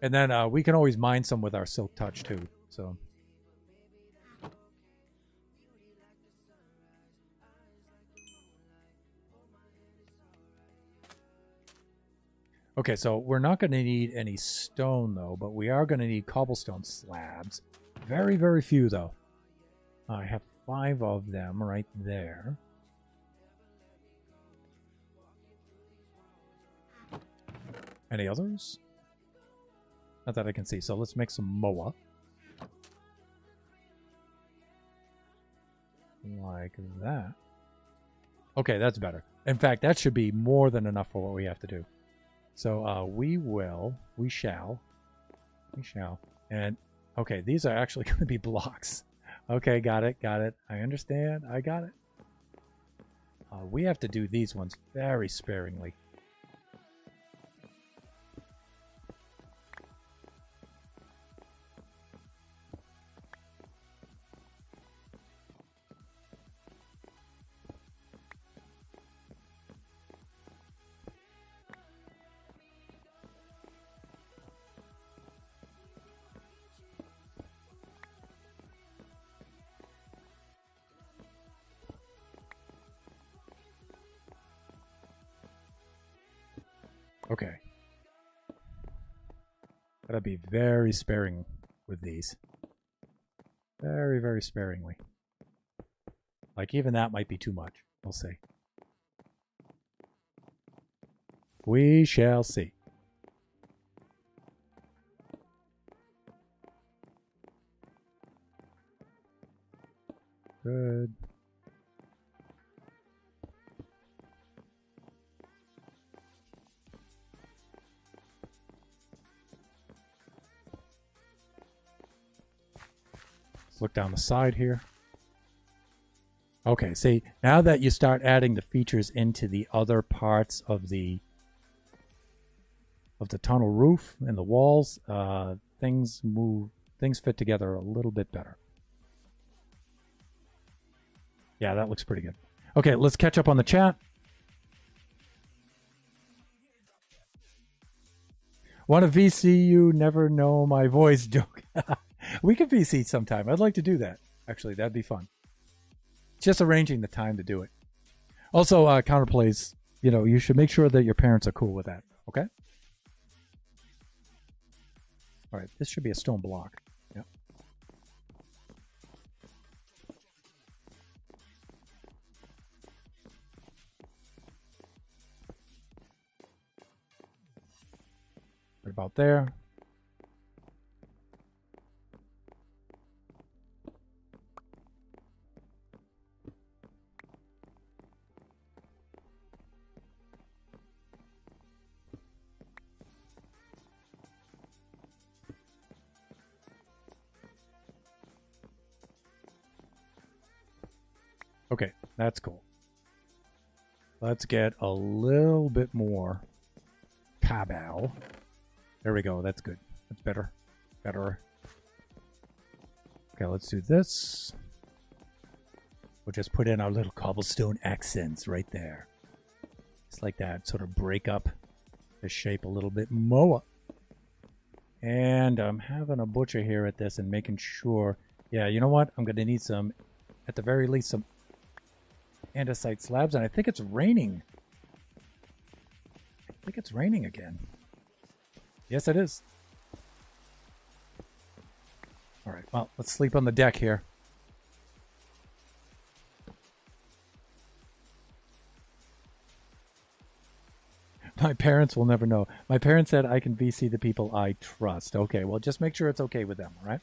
And then we can always mine some with our silk touch too. So okay, so we're not going to need any stone, though, but we are going to need cobblestone slabs. Very, very few, though. I have 5 of them right there. Any others? Not that I can see, so let's make some moa. Like that. Okay, that's better. In fact, that should be more than enough for what we have to do. So we shall. And okay, these are actually going to be blocks. Okay, got it. I understand. I got it. We have to do these ones very sparingly. Okay. Gotta be very sparing with these. Very, very sparingly. Like, even that might be too much. We'll see. We shall see. Good. Let's look down the side here. Okay, see, now that you start adding the features into the other parts of the tunnel roof and the walls, things fit together a little bit better. Yeah, that looks pretty good. Okay, let's catch up on the chat. Want to VC you, never know my voice joke. We could VC sometime. I'd like to do that. Actually, that'd be fun. Just arranging the time to do it. Also, counterplays, you know, you should make sure that your parents are cool with that. Okay? All right, this should be a stone block. Yep. Right about there. Okay, that's cool. Let's get a little bit more cobble. There we go. That's good. That's better. Better. Okay, let's do this. We'll just put in our little cobblestone accents right there. Just like that. Sort of break up the shape a little bit more. And I'm having a butcher here at this and making sure. Yeah, you know what? I'm going to need some, at the very least, some andesite slabs. And I think it's raining. I think it's raining again. Yes, it is. All right, well, let's sleep on the deck here. My parents will never know. My parents said I can VC the people I trust. Okay, well, just make sure it's okay with them, all right?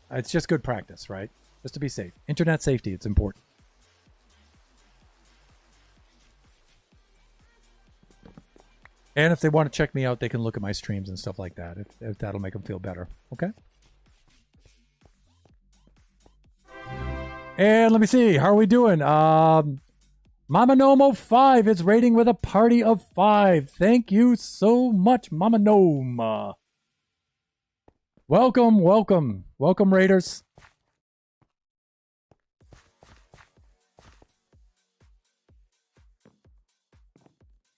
It's just good practice, right? Just to be safe. Internet safety, it's important. And if they want to check me out, they can look at my streams and stuff like that, if that'll make them feel better. Okay? And let me see. How are we doing? Mama Nomo 5 is rating with a party of 5. Thank you so much, Mama Noma. Welcome, welcome. Welcome, Raiders.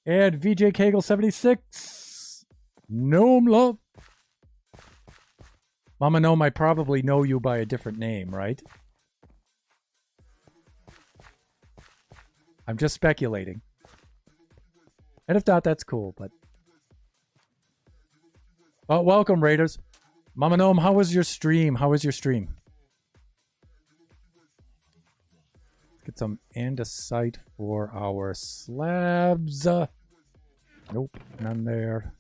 And VJ Kegel 76. Gnome love. Mama Gnome, I probably know you by a different name, right? I'm just speculating. And if not, that's cool, but... Oh, welcome, Raiders. Mama Gnome, how was your stream? How was your stream? Let's get some andesite for our slabs. Nope, none there.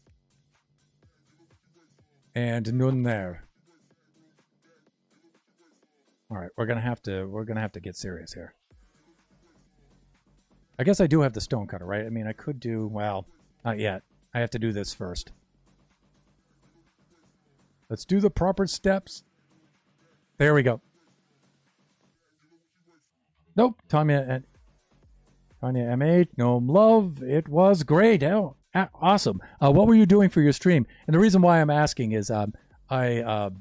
And none there. All right, we're gonna have to get serious here. I guess I do have the stone cutter, right? I mean, I could do, well, not yet. I have to do this first. Let's do the proper steps. There we go. Nope, Tanya M8, Gnome Love. It was great. Oh, awesome. What were you doing for your stream? And the reason why I'm asking is I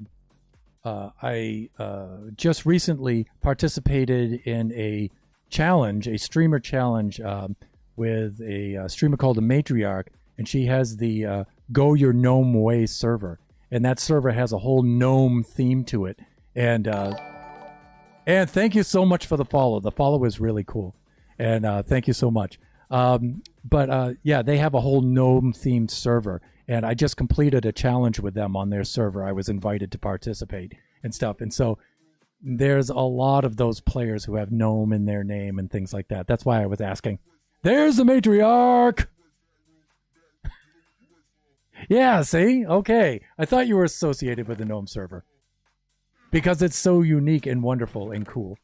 just recently participated in a challenge, a streamer challenge with a streamer called the Matriarch, and she has the Go Your Gnome Way server, and that server has a whole gnome theme to it. And thank you so much for the follow. The follow is really cool, and thank you so much. Yeah, they have a whole gnome themed server, and I just completed a challenge with them on their server. I was invited to participate and stuff, and so there's a lot of those players who have gnome in their name and things like that. That's why I was asking. There's the Matriarch! Yeah, see? Okay. I thought you were associated with the gnome server. Because it's so unique and wonderful and cool.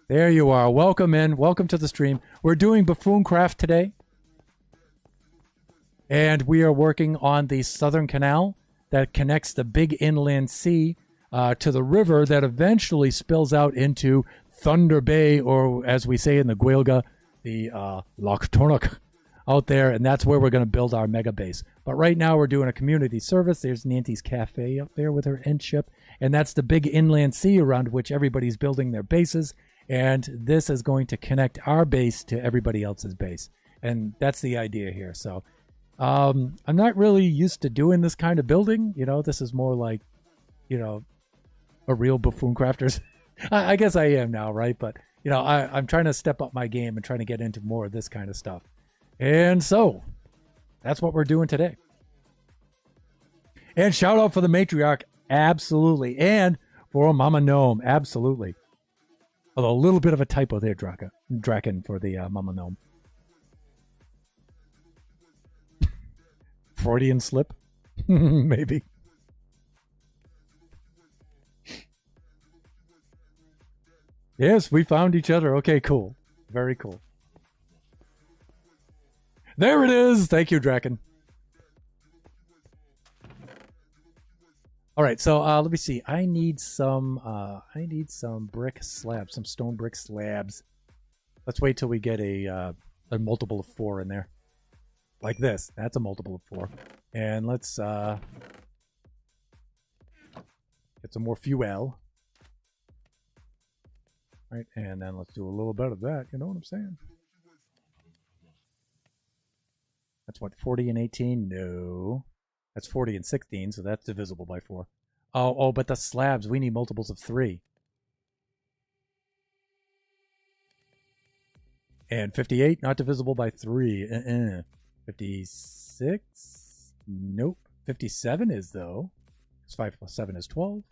There you are. Welcome in. Welcome to the stream. We're doing BuffoonCraft today. And we are working on the Southern Canal that connects the big inland sea to the river that eventually spills out into Thunder Bay, or as we say in the Gaelga, the Loch Tornoch out there, and that's where we're going to build our mega base. But right now we're doing a community service. There's Nancy's Cafe up there with her end ship, and that's the big inland sea around which everybody's building their bases, and this is going to connect our base to everybody else's base, and that's the idea here. So I'm not really used to doing this kind of building. You know, this is more like, you know, a real BuffoonCrafters. I guess I am now, right? But, you know, I'm trying to step up my game and trying to get into more of this kind of stuff. And so, that's what we're doing today. And shout out for the Matriarch, absolutely. And for Mama Gnome, absolutely. Although a little bit of a typo there, Draken for the Mama Gnome. Freudian slip? Maybe. Yes, we found each other. Okay, cool. Very cool. There it is. Thank you, Draken. All right, so let me see. I need some brick slabs, some stone brick slabs. Let's wait till we get a multiple of 4 in there. Like this. That's a multiple of 4. And let's get some more fuel. Right, and then let's do a little bit of that. You know what I'm saying? That's what, 40 and 18? No. That's 40 and 16, so that's divisible by 4. Oh, but the slabs, we need multiples of 3. And 58, not divisible by 3. 56? Nope. 57 is, though. Because 5 plus 7 is 12.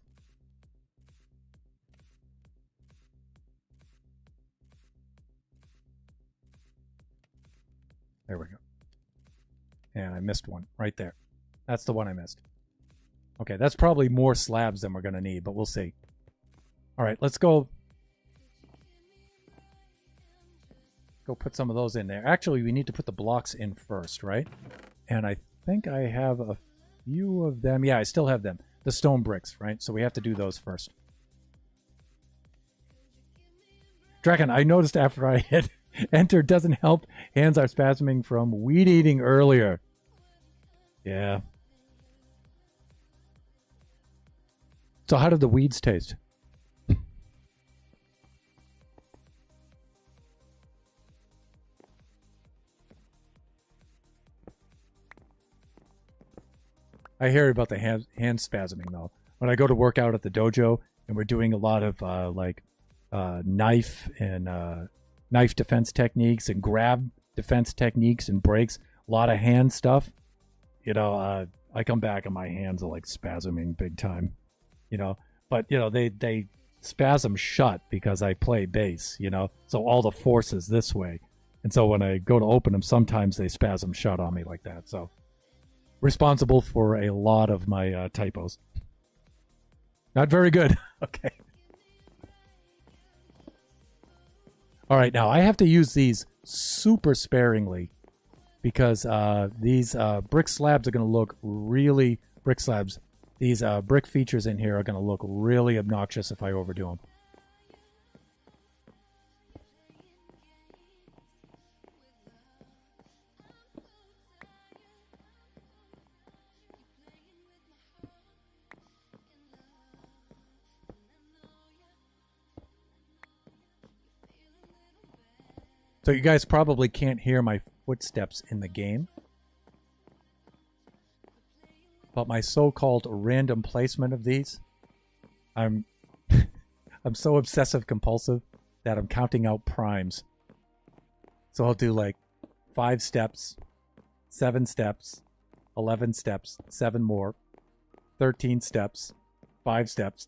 There we go. And I missed one right there. That's the one I missed. Okay, that's probably more slabs than we're going to need, but we'll see. All right, let's go put some of those in there. Actually, we need to put the blocks in first, right? And I think I have a few of them. Yeah, I still have them. The stone bricks, right? So we have to do those first. Draken, I noticed after I hit enter doesn't help. Hands are spasming from weed eating earlier. Yeah. So how did the weeds taste? I hear about the hand spasming though. When I go to work out at the dojo and we're doing a lot of knife defense techniques and grab defense techniques and breaks, a lot of hand stuff. You know, I come back and my hands are like spasming big time. You know, but you know they spasm shut because I play bass. You know, so all the force is this way, and so when I go to open them, sometimes they spasm shut on me like that. So responsible for a lot of my typos. Not very good. Okay. All right, now I have to use these super sparingly because these brick slabs are going to look really... Brick slabs. These brick features in here are going to look really obnoxious if I overdo them. So you guys probably can't hear my footsteps in the game. But my so-called random placement of these, I'm so obsessive compulsive that I'm counting out primes. So I'll do like 5 steps, 7 steps, 11 steps, 7 more, 13 steps, 5 steps.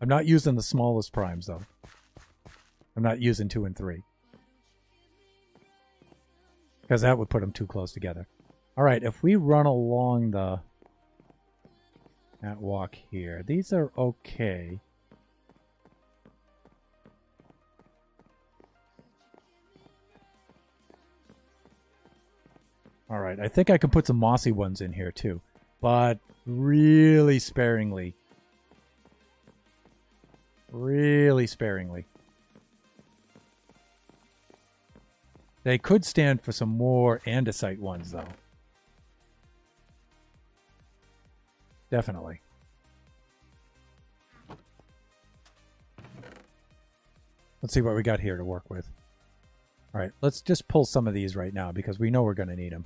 I'm not using the smallest primes, though. I'm not using 2 and 3. Because that would put them too close together. Alright, if we run along that walk here, these are okay. Alright, I think I can put some mossy ones in here, too. But really sparingly. Really sparingly. They could stand for some more andesite ones, though. Definitely. Let's see what we got here to work with. All right, let's just pull some of these right now because we know we're going to need them.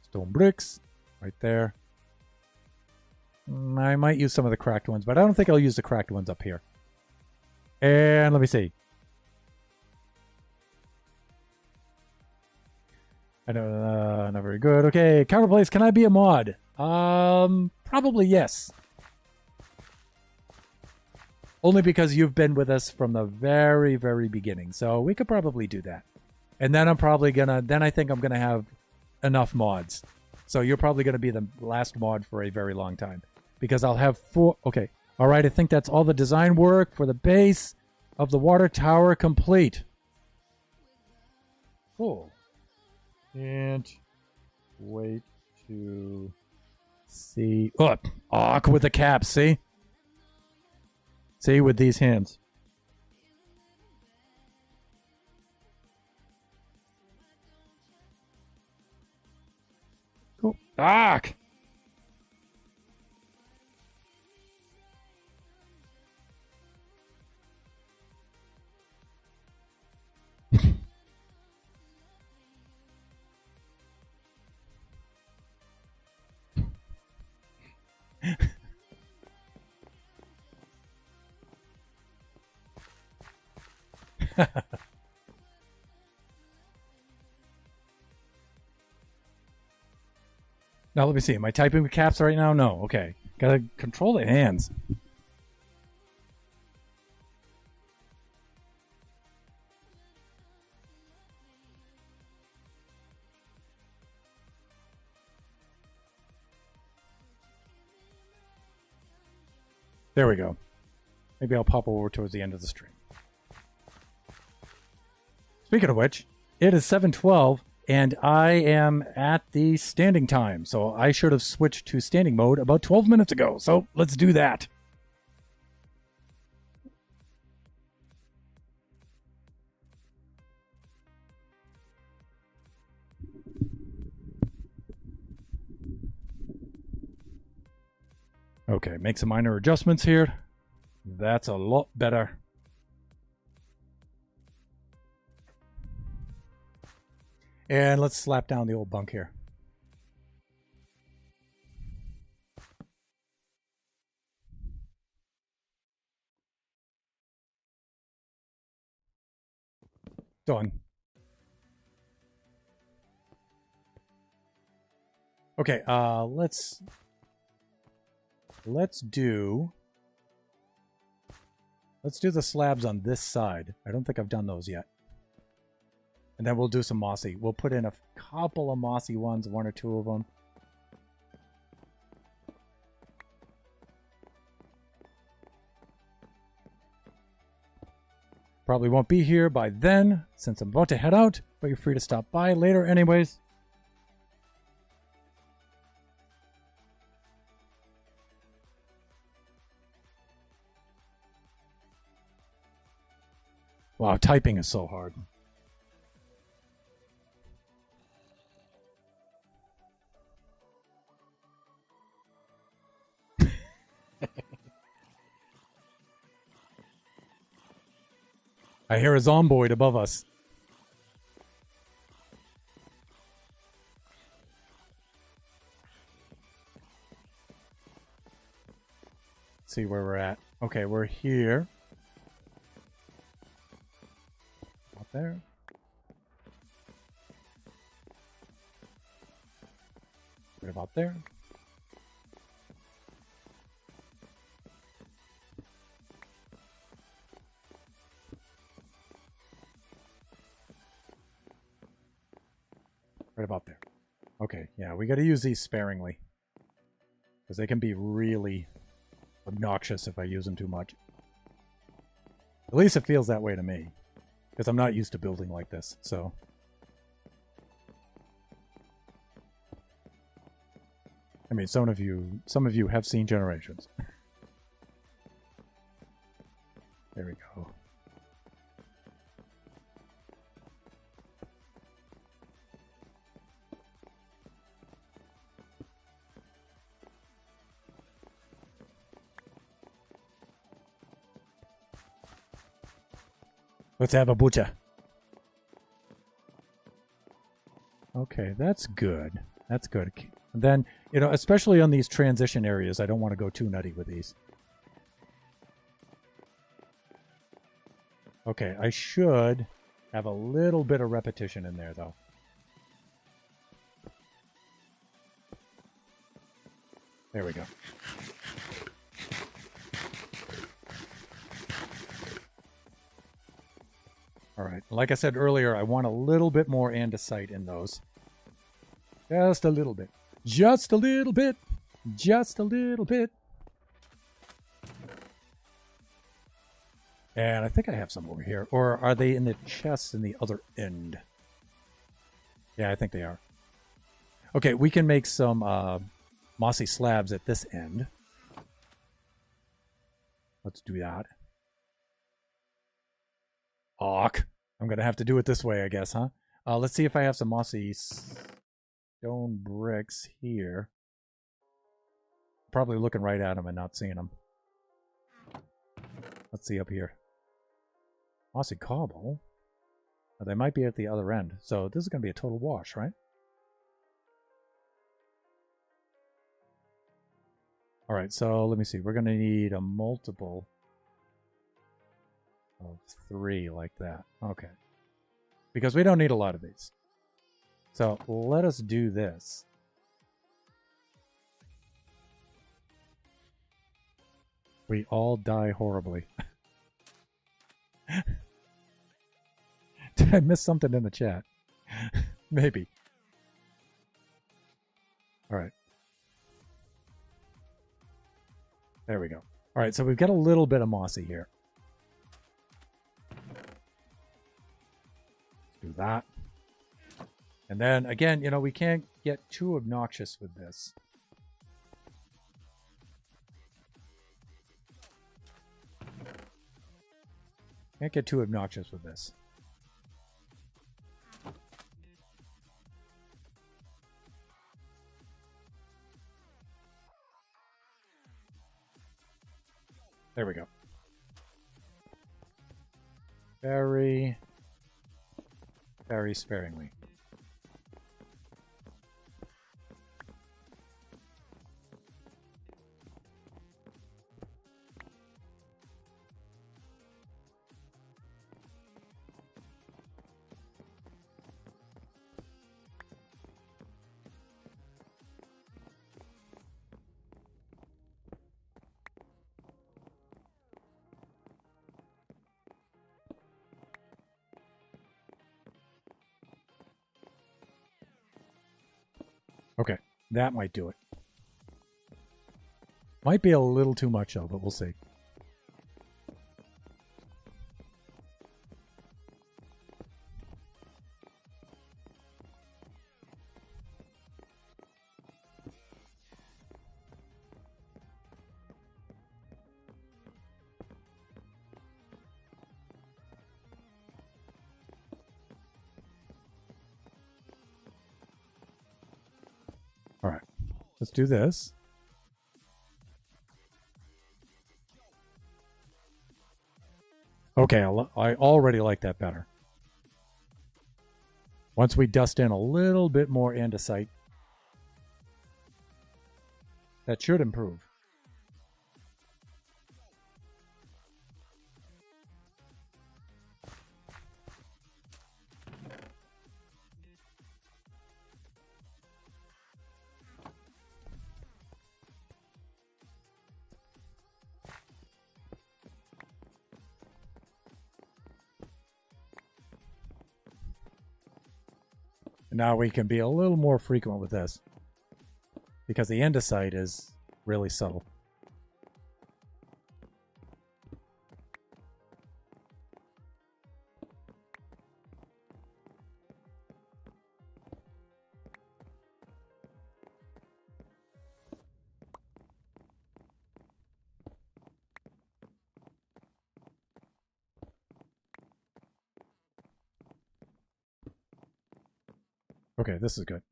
Stone bricks, right there. I might use some of the cracked ones, but I don't think I'll use the cracked ones up here. And let me see. I know, not very good. Okay, counterplace, can I be a mod? Probably yes. Only because you've been with us from the very, very beginning. So we could probably do that. And then I'm probably gonna, then I think I'm gonna have enough mods. So you're probably gonna be the last mod for a very long time. Because I'll have 4... Okay. All right, I think that's all the design work for the base of the water tower complete. Cool. And wait to see... Oh, awk with the caps, see? See, with these hands. Cool. Awk! Now let me see. Am I typing with caps right now? No. Okay. Gotta control the hands. There we go. Maybe I'll pop over towards the end of the stream. Speaking of which, it is 7:12, and I am at the standing time, so I should have switched to standing mode about 12 minutes ago, so let's do that. Okay, make some minor adjustments here. That's a lot better. And let's slap down the old bunk here. Done. Okay, let's do the slabs on this side. I don't think I've done those yet. And then we'll do some mossy. We'll put in a couple of mossy ones, one or two of them. Probably won't be here by then, since I'm about to head out, but you're free to stop by later anyways. Wow, typing is so hard. I hear a zomboid above us. Let's see where we're at. Okay, we're here. Out there. Right about there. Right about there. Okay, yeah, we got to use these sparingly. Because they can be really obnoxious if I use them too much. At least it feels that way to me. Because I'm not used to building like this, so... I mean, some of you have seen Generations. There we go. Let's have a butcher. Okay, that's good. That's good. And then, you know, especially on these transition areas, I don't want to go too nutty with these. Okay, I should have a little bit of repetition in there, though. There we go. All right, like I said earlier, I want a little bit more andesite in those. Just a little bit. Just a little bit. Just a little bit. And I think I have some over here. Or are they in the chests in the other end? Yeah, I think they are. Okay, we can make some mossy slabs at this end. Let's do that. Awk. I'm going to have to do it this way, I guess, huh? Let's see if I have some mossy stone bricks here. Probably looking right at them and not seeing them. Let's see up here. Mossy cobble. They might be at the other end. So this is going to be a total wash, right? All right, so let me see. We're going to need a multiple of 3 like that. Okay. Because we don't need a lot of these. So let us do this. We all die horribly. Did I miss something in the chat? Maybe. All right. There we go. All right, so we've got a little bit of mossy here. Do that. And then, again, you know, we can't get too obnoxious with this. Can't get too obnoxious with this. There we go. Very, very sparingly. Okay, that might do it. Might be a little too much though, but we'll see. All right, let's do this. Okay, I already like that better. Once we dust in a little bit more andesite, that should improve. Now we can be a little more frequent with this because the andesite is really subtle. Okay, this is good.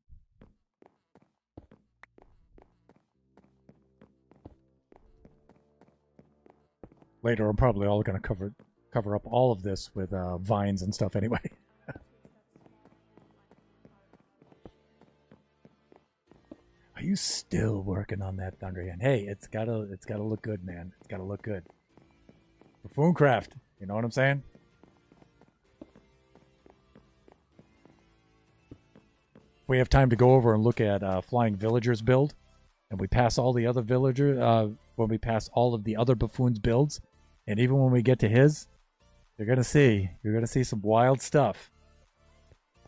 Later, I'm probably all going to cover up all of this with vines and stuff anyway. Are you still working on that, Thunderian? Hey, it's gotta look good, man. It's gotta look good. BuffoonCraft, you know what I'm saying? We have time to go over and look at Flying Villager's build, and we pass all the other villagers, when we pass all of the other buffoons' builds, and even when we get to his, you're gonna see some wild stuff.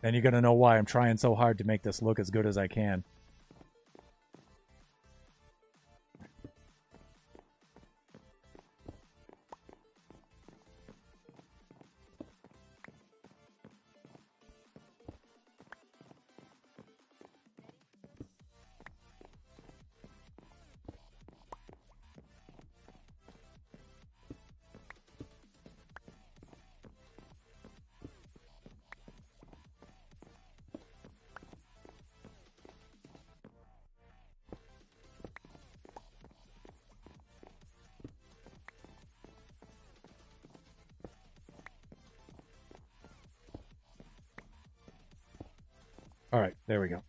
Then you're gonna know why I'm trying so hard to make this look as good as I can. All right, there we go.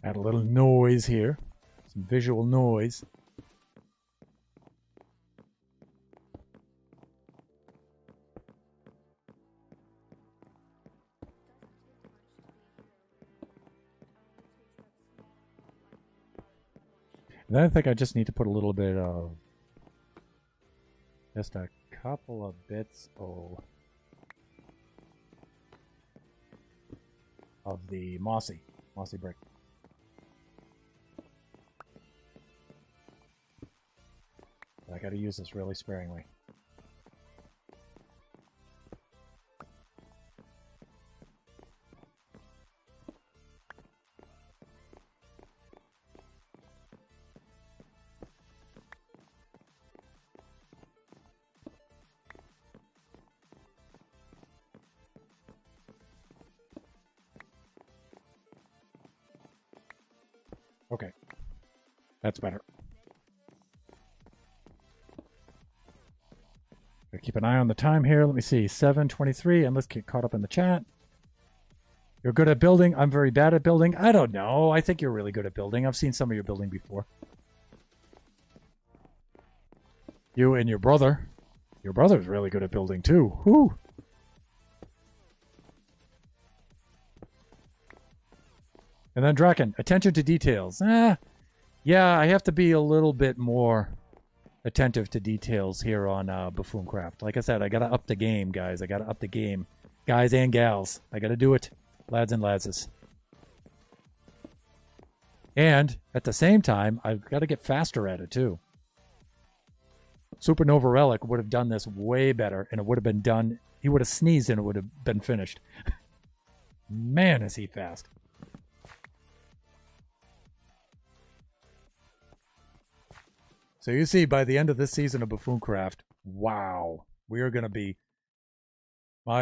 Add a little noise here, some visual noise. And then I think I just need to put a little bit of, just a couple of bits of the mossy brick. But I got to use this really sparingly. Okay. That's better. Gotta keep an eye on the time here. Let me see. 7:23, and let's get caught up in the chat. You're good at building. I'm very bad at building. I don't know. I think you're really good at building. I've seen some of your building before. You and your brother. Your brother's really good at building too. Whew. And then Draken, attention to details. Yeah, I have to be a little bit more attentive to details here on BuffoonCraft. Like I said, I gotta up the game, guys. I gotta up the game. Guys and gals. I gotta do it. Lads and ladses. And at the same time, I've got to get faster at it too. Supernova Relic would have done this way better, and it would have been done. He would have sneezed and it would have been finished. Man, is he fast. So you see, by the end of this season of BuffoonCraft, wow, we are going to be...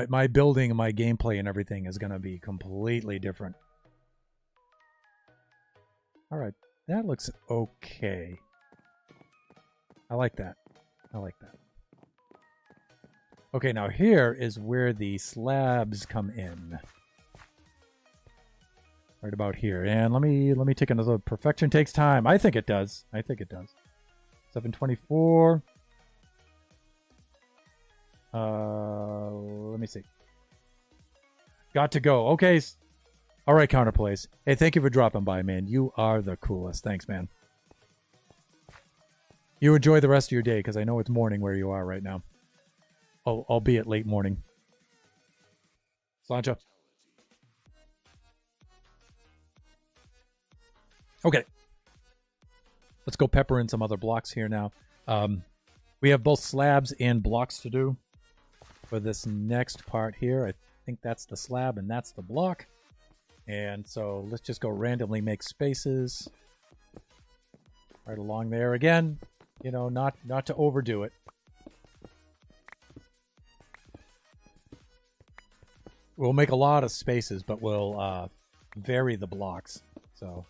My building and my gameplay and everything is going to be completely different. All right, that looks okay. I like that. I like that. Okay, now here is where the slabs come in. Right about here. And let me take another. Perfection takes time. I think it does. I think it does. 724. Let me see. Got to go. Okay. All right, Counterplays. Hey, thank you for dropping by, man. You are the coolest. Thanks, man. You enjoy the rest of your day, because I know it's morning where you are right now. Albeit late morning. Slancha. Okay. Let's go pepper in some other blocks here now. We have both slabs and blocks to do for this next part here. I think that's the slab and that's the block. And so let's just go randomly make spaces right along there. Again, you know, not to overdo it. We'll make a lot of spaces, but we'll vary the blocks. So...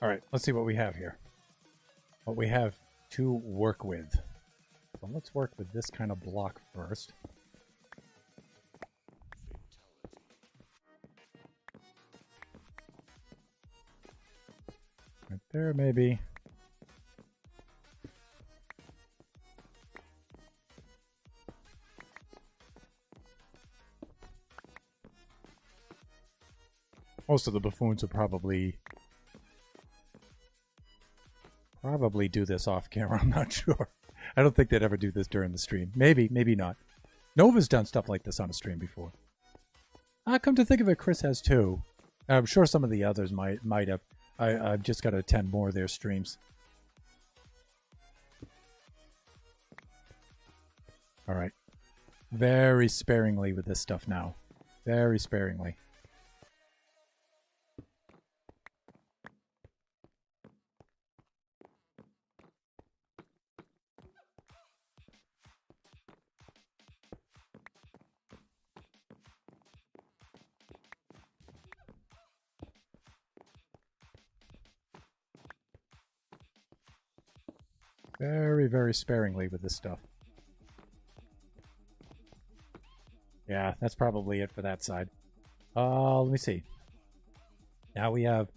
All right, let's see what we have here. What we have to work with. So let's work with this kind of block first. Right there, maybe. Most of the buffoons will probably do this off camera. I'm not sure. I don't think they'd ever do this during the stream. Maybe, maybe not. Nova's done stuff like this on a stream before. Come to think of it, Chris has too. I'm sure some of the others might have. I've just got to attend more of their streams. All right. Very sparingly with this stuff now. Very sparingly. Very, very sparingly with this stuff. Yeah, that's probably it for that side. Let me see. Now we have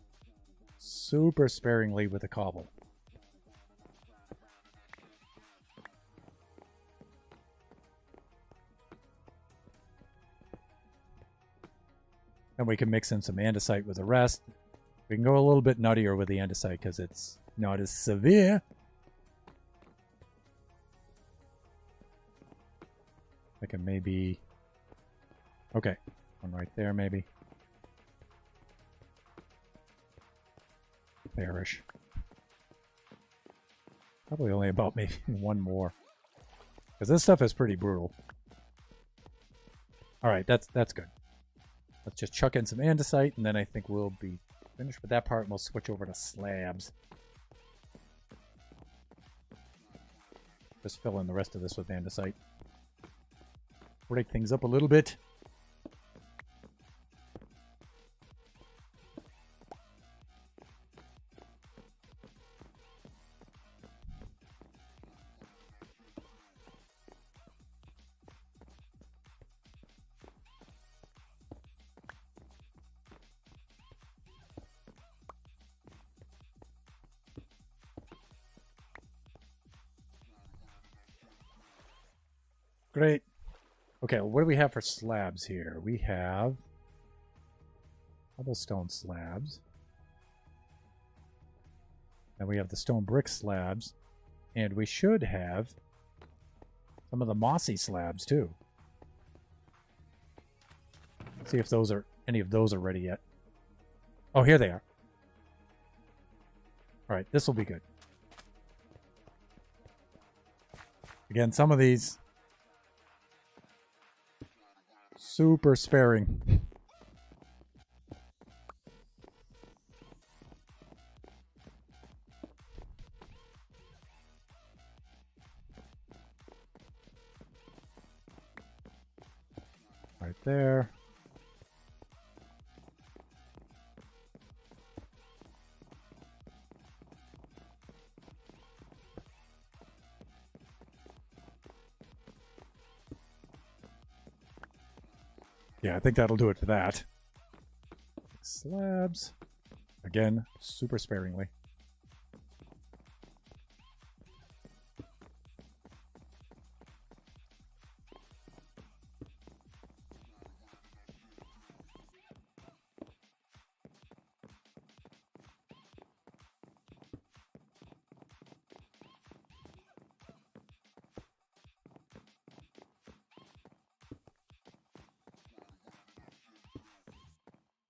super sparingly with the cobble. And we can mix in some andesite with the rest. We can go a little bit nuttier with the andesite because it's not as severe. I can maybe... Okay, one right there maybe. Bearish. Probably only about maybe one more. Because this stuff is pretty brutal. Alright, that's good. Let's just chuck in some andesite, and then I think we'll be finished with that part, and we'll switch over to slabs. Just fill in the rest of this with andesite. Break things up a little bit. Great. Okay, what do we have for slabs here? We have cobblestone slabs. Then we have the stone brick slabs. And we should have some of the mossy slabs too. Let's see if those are any of those are ready yet. Oh, here they are. Alright, this will be good. Again, some of these super sparing. Right there. Yeah, I think that'll do it for that. Slabs. Again, super sparingly.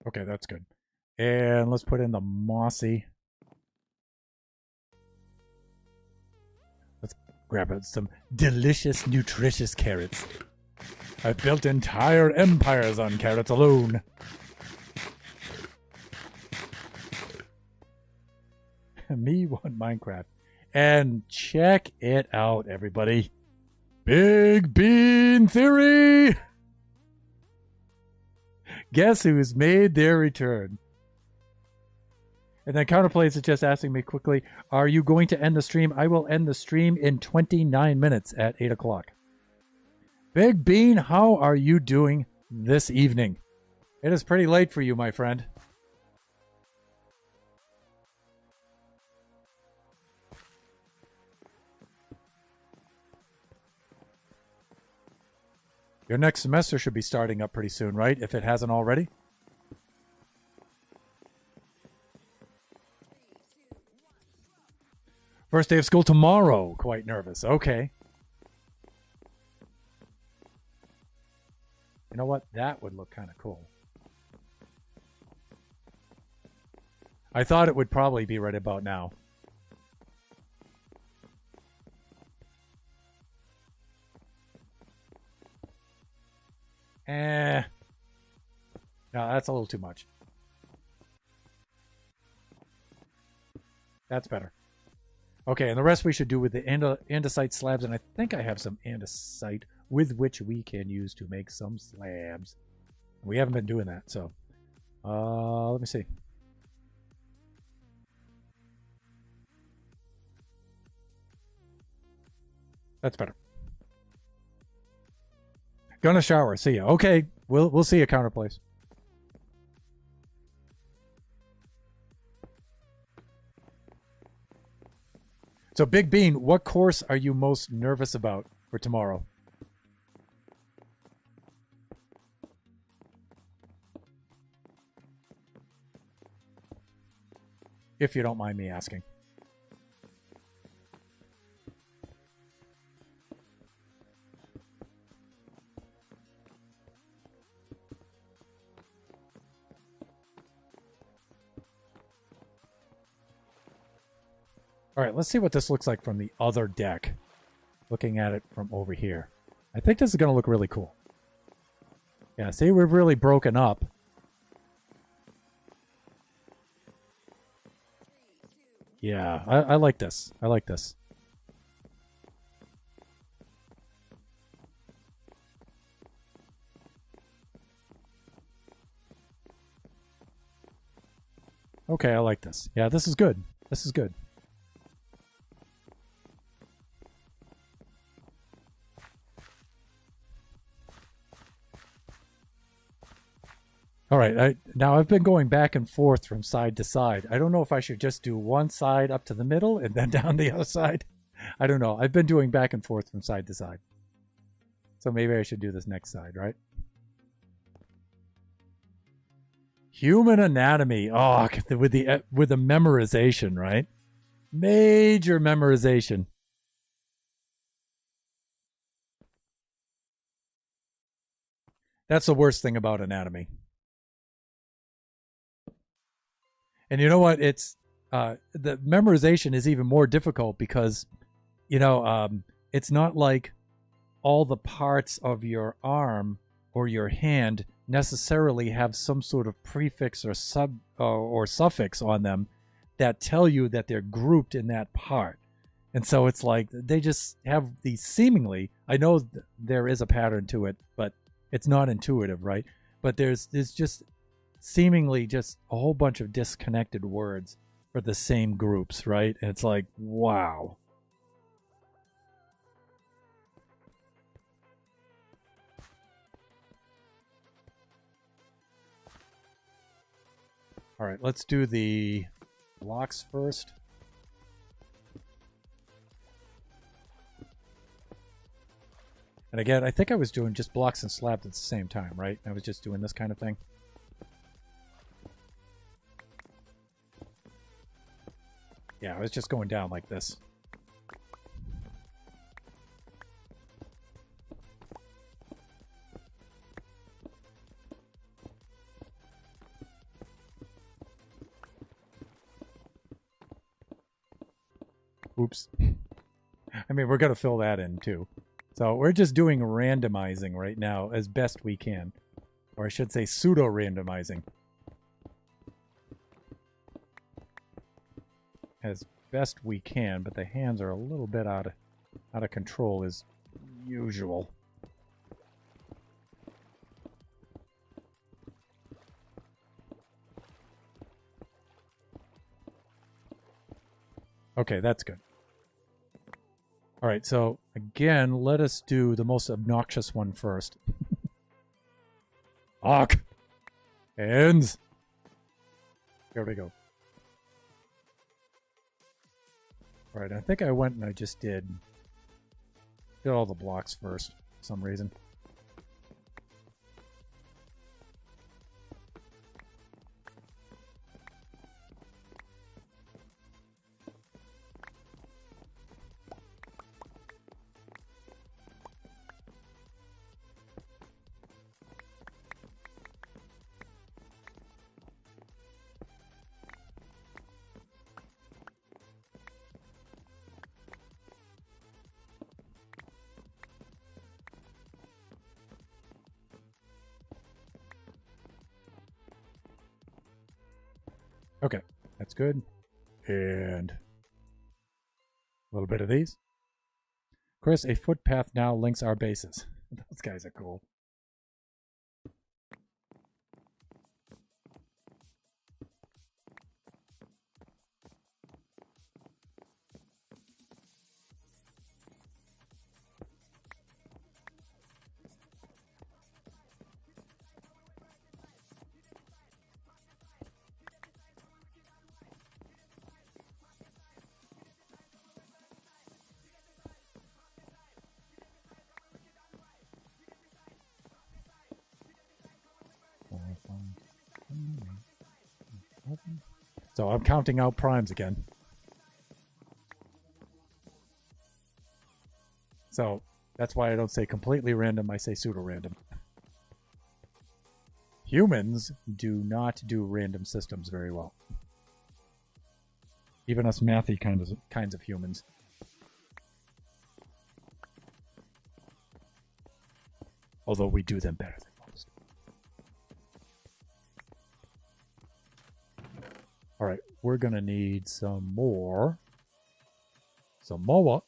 Okay, that's good. And let's put in the mossy. Let's grab some delicious, nutritious carrots. I've built entire empires on carrots alone. Me want Minecraft. And check it out, everybody. Big Bean Theory! Guess who's made their return? And then Counterplays is just asking me quickly, are you going to end the stream? I will end the stream in 29 minutes at 8 o'clock. Big Bean, how are you doing this evening? It is pretty late for you, my friend. Your next semester should be starting up pretty soon, right? If it hasn't already. First day of school tomorrow. Quite nervous. Okay. You know what? That would look kind of cool. I thought it would probably be right about now. No, that's a little too much. That's better. Okay, and the rest we should do with the andesite slabs, and I think I have some andesite with which we can use to make some slabs. We haven't been doing that, so let me see. That's better. Gonna shower. See ya. Okay, we'll see you, Counterplays. So, Big Bean, what course are you most nervous about for tomorrow? if you don't mind me asking. All right, let's see what this looks like from the other deck. Looking at it from over here. I think this is going to look really cool. Yeah, see, we've really broken up. Yeah, I like this. I like this. Okay, I like this. Yeah, this is good. This is good. All right, now I've been going back and forth from side to side. I don't know if I should just do one side up to the middle and then down the other side. I don't know. I've been doing back and forth from side to side. So maybe I should do this next side, right? Human anatomy. Oh, with the memorization, right? Major memorization. That's the worst thing about anatomy. And you know what? It's the memorization is even more difficult because, you know, it's not like all the parts of your arm or your hand necessarily have some sort of prefix or or suffix on them that tell you that they're grouped in that part. And so it's like they just have these seemingly, I know there is a pattern to it, but it's not intuitive, right? But there's just seemingly just a whole bunch of disconnected words for the same groups, right? And it's like, wow. All right, let's do the blocks first. And again, I think I was doing just blocks and slabs at the same time, right? I was just doing this kind of thing. Yeah, I was just going down like this. Oops. I mean, we're going to fill that in too. So we're just doing randomizing right now as best we can. Or I should say pseudo-randomizing. As best we can, but the hands are a little bit out of control as usual. Okay, that's good. All right, so again, let us do the most obnoxious one first. Arc! Hands! There we go. All right, I think I went and I just did all the blocks first for some reason. Okay, that's good. And a little bit of these. Chris, a footpath now links our bases. Those guys are cool. So I'm counting out primes again. So that's why I don't say completely random, I say pseudo-random. Humans do not do random systems very well. Even us mathy kinds of humans. Although we do them better than most. Alright, we're going to need some more. Some more.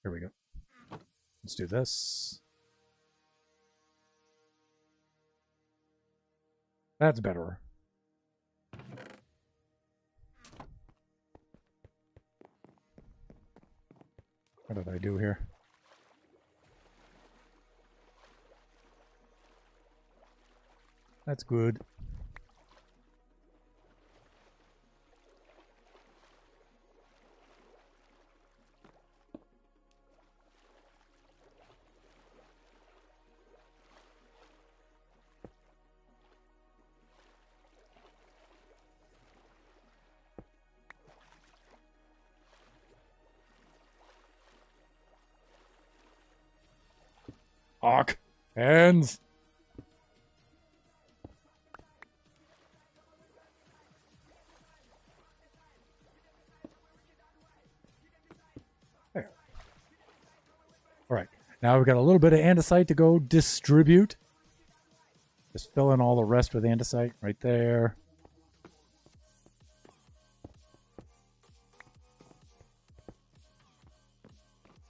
Here we go. Let's do this. That's better. What did I do here? That's good. Hawk. Hands. There. All right. Now we've got a little bit of andesite to go distribute. Just fill in all the rest with andesite right there.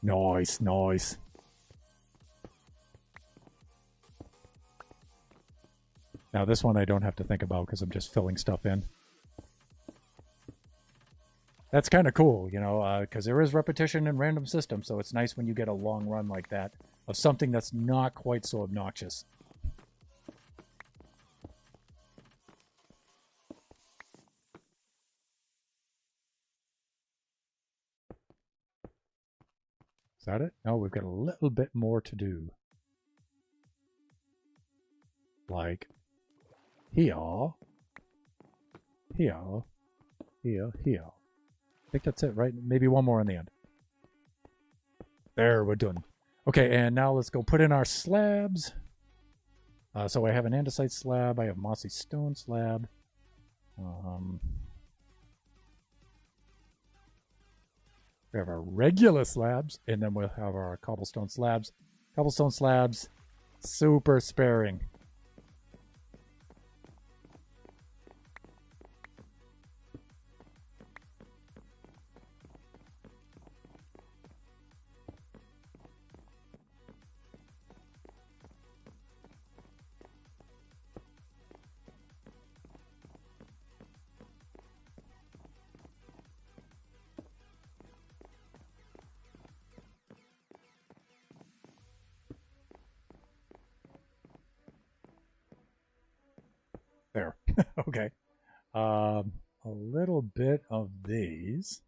Nice, nice. Now this one I don't have to think about because I'm just filling stuff in. That's kind of cool, you know, because there is repetition in random systems, so it's nice when you get a long run like that of something that's not quite so obnoxious. Is that it? No, we've got a little bit more to do. Like here, here, here, here. I think that's it, right? Maybe one more in the end. There, we're done. Okay, and now let's go put in our slabs. So I have an andesite slab. I have mossy stone slab. We have our regular slabs, and then we'll have our cobblestone slabs. Cobblestone slabs, super sparing. There. Okay. A little bit of these.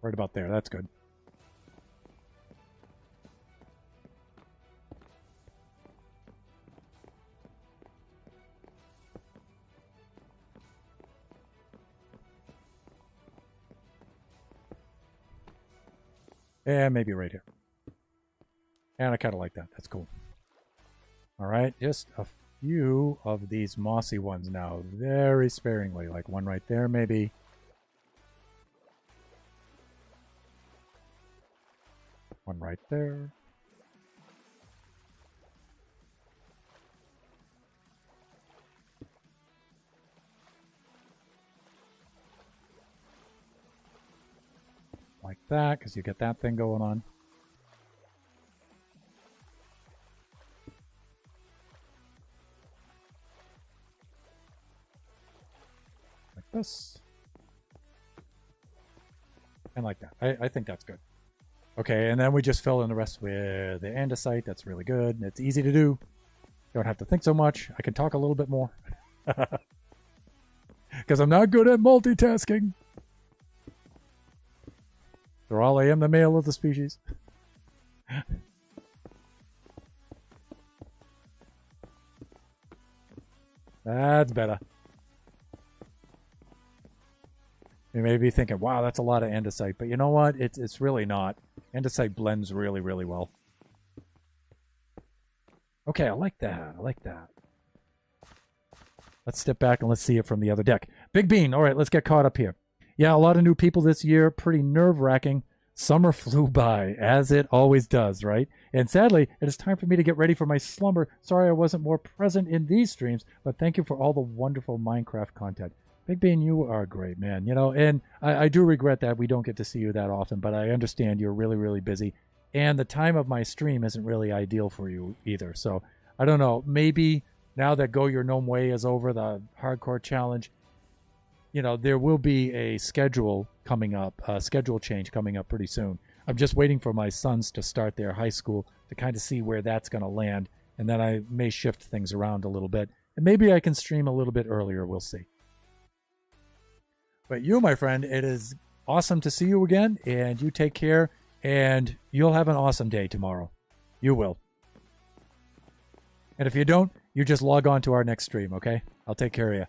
Right about there. That's good. And maybe right here. And I kind of like that. That's cool. All right. Just a few of these mossy ones now. Very sparingly. Like one right there, maybe. One right there. Like that, because you get that thing going on. Like this. And like that. I think that's good. Okay, and then we just fill in the rest with the andesite. That's really good. It's easy to do. Don't have to think so much. I can talk a little bit more. Because I'm not good at multitasking. After all, I am the male of the species. That's better. You may be thinking, wow, that's a lot of andesite. But you know what? It's really not. Andesite blends really, really well. Okay, I like that. I like that. Let's step back and let's see it from the other deck. Big Bean. All right, let's get caught up here. Yeah, a lot of new people this year. Pretty nerve-wracking. Summer flew by, as it always does, right? And sadly, it is time for me to get ready for my slumber. Sorry I wasn't more present in these streams, but thank you for all the wonderful Minecraft content. Big Bean, you are great, man. You know, and I do regret that we don't get to see you that often, but I understand you're really, really busy. And the time of my stream isn't really ideal for you either. So, I don't know. Maybe now that Go Your Gnome Way is over, the hardcore challenge, you know, there will be a schedule coming up, a schedule change coming up pretty soon. I'm just waiting for my sons to start their high school to kind of see where that's going to land. And then I may shift things around a little bit. And maybe I can stream a little bit earlier. We'll see. But you, my friend, it is awesome to see you again. And you take care. And you'll have an awesome day tomorrow. You will. And if you don't, you just log on to our next stream, okay? I'll take care of you.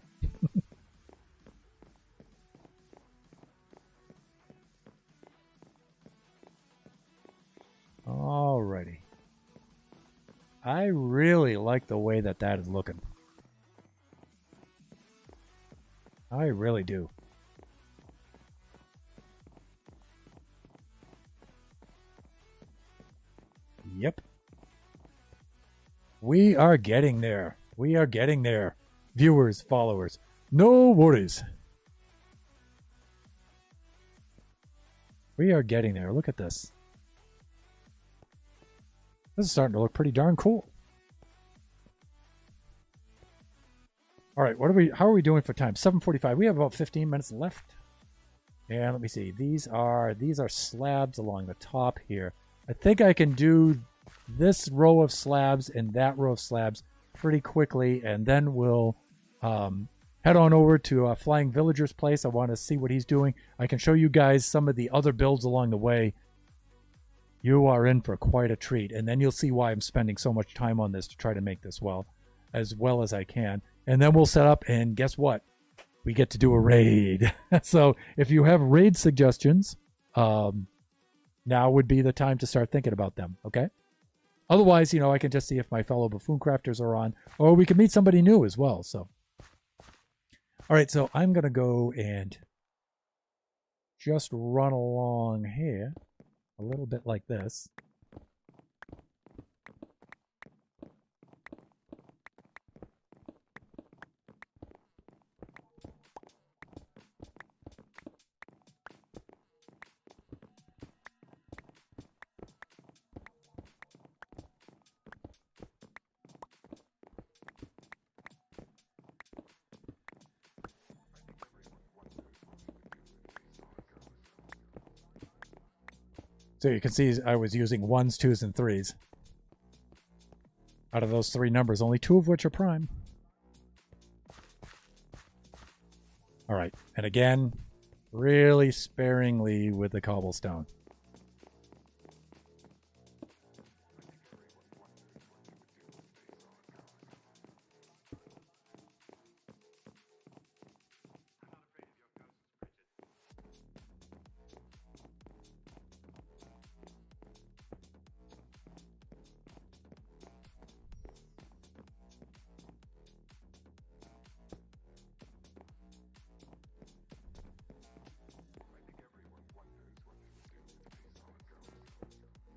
Alrighty. I really like the way that is looking. I really do. Yep. We are getting there. We are getting there. Viewers, followers, no worries. We are getting there. Look at this. This is starting to look pretty darn cool. All right, how are we doing for time? 7:45. We have about 15 minutes left. And let me see. These are slabs along the top here. I think I can do this row of slabs and that row of slabs pretty quickly, and then we'll head on over to Flying Villager's place. I want to see what he's doing. I can show you guys some of the other builds along the way. You are in for quite a treat, and then you'll see why I'm spending so much time on this to try to make this as well as I can. And then we'll set up, and guess what? We get to do a raid. So if you have raid suggestions, now would be the time to start thinking about them, okay? Otherwise, you know, I can just see if my fellow BuffoonCrafters are on, or we can meet somebody new as well. So, all right, so I'm going to go and just run along here a little bit like this. So you can see I was using 1s, 2s, and 3s. Out of those 3 numbers, only 2 of which are prime. All right, and again, really sparingly with the cobblestone.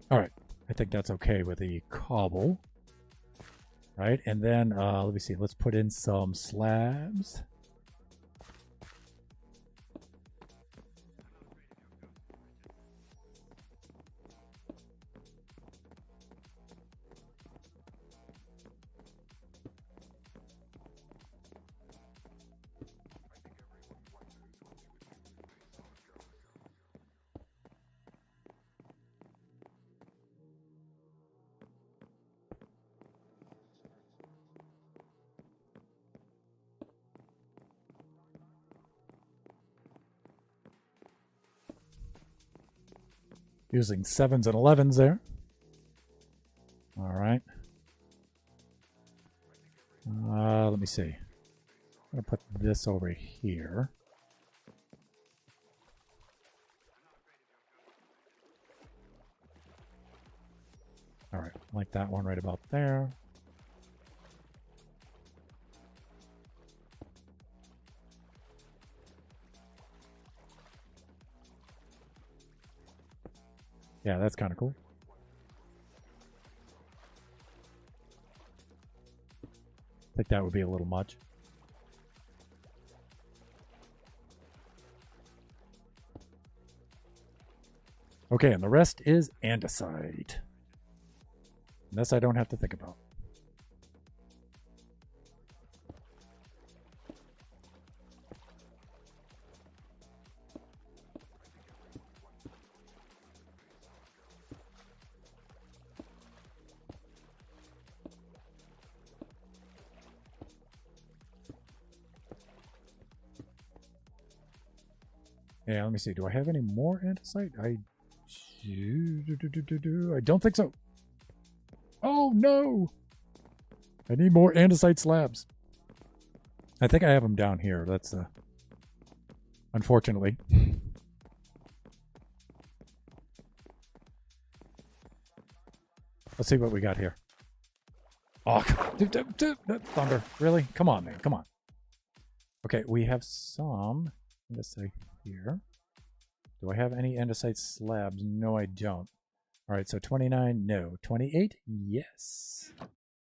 All right, I think that's okay with the cobble. Right, and then let me see, let's put in some slabs. Using 7s and 11s there. All right. Let me see. I'm going to put this over here. All right, like that one right about there. Yeah, that's kind of cool. I think that would be a little much. Okay, and the rest is andesite. And this I don't have to think about. Yeah, let me see. Do I have any more andesite? I don't think so. Oh, no! I need more andesite slabs. I think I have them down here. That's, unfortunately. Let's see what we got here. Oh, thunder. Really? Come on, man. Come on. Okay, we have some andesite here. Do I have any andesite slabs? No, I don't. All right, so 29, no. 28, yes.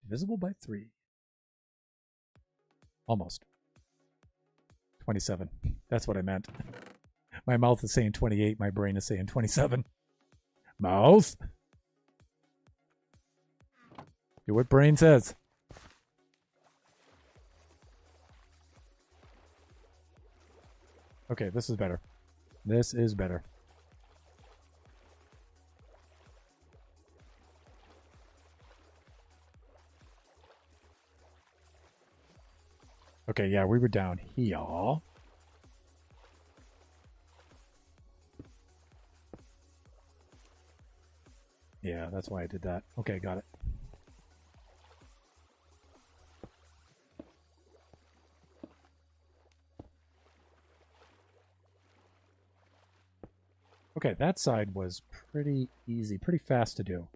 Divisible by 3. Almost. 27. That's what I meant. My mouth is saying 28. My brain is saying 27. Mouth. Do what brain says. Okay, this is better. This is better. Okay, yeah, we were down here. Yeah, that's why I did that. Okay, got it. Okay, that side was pretty easy, pretty fast to do.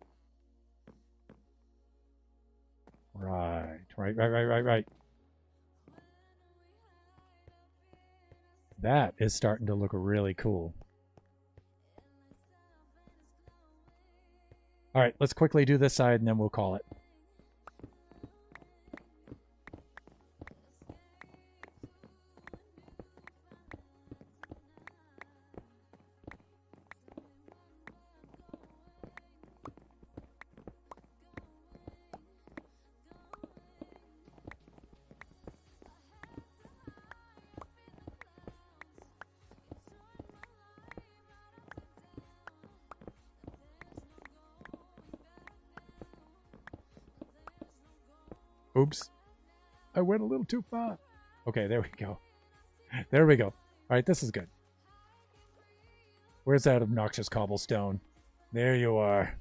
Right. That is starting to look really cool. All right, let's quickly do this side and then we'll call it. Oops. I went a little too far. Okay, there we go. There we go. All right, this is good. Where's that obnoxious cobblestone? There you are.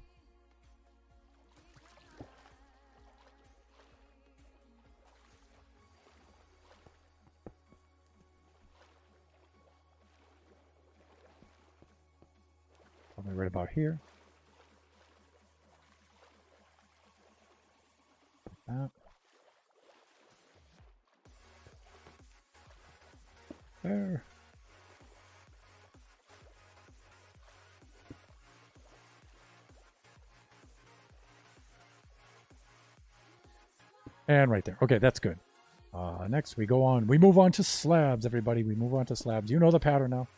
Probably right about here. Like that. There. And right there. Okay, that's good. Next, we go on. We move on to slabs, everybody. We move on to slabs. You know the pattern now.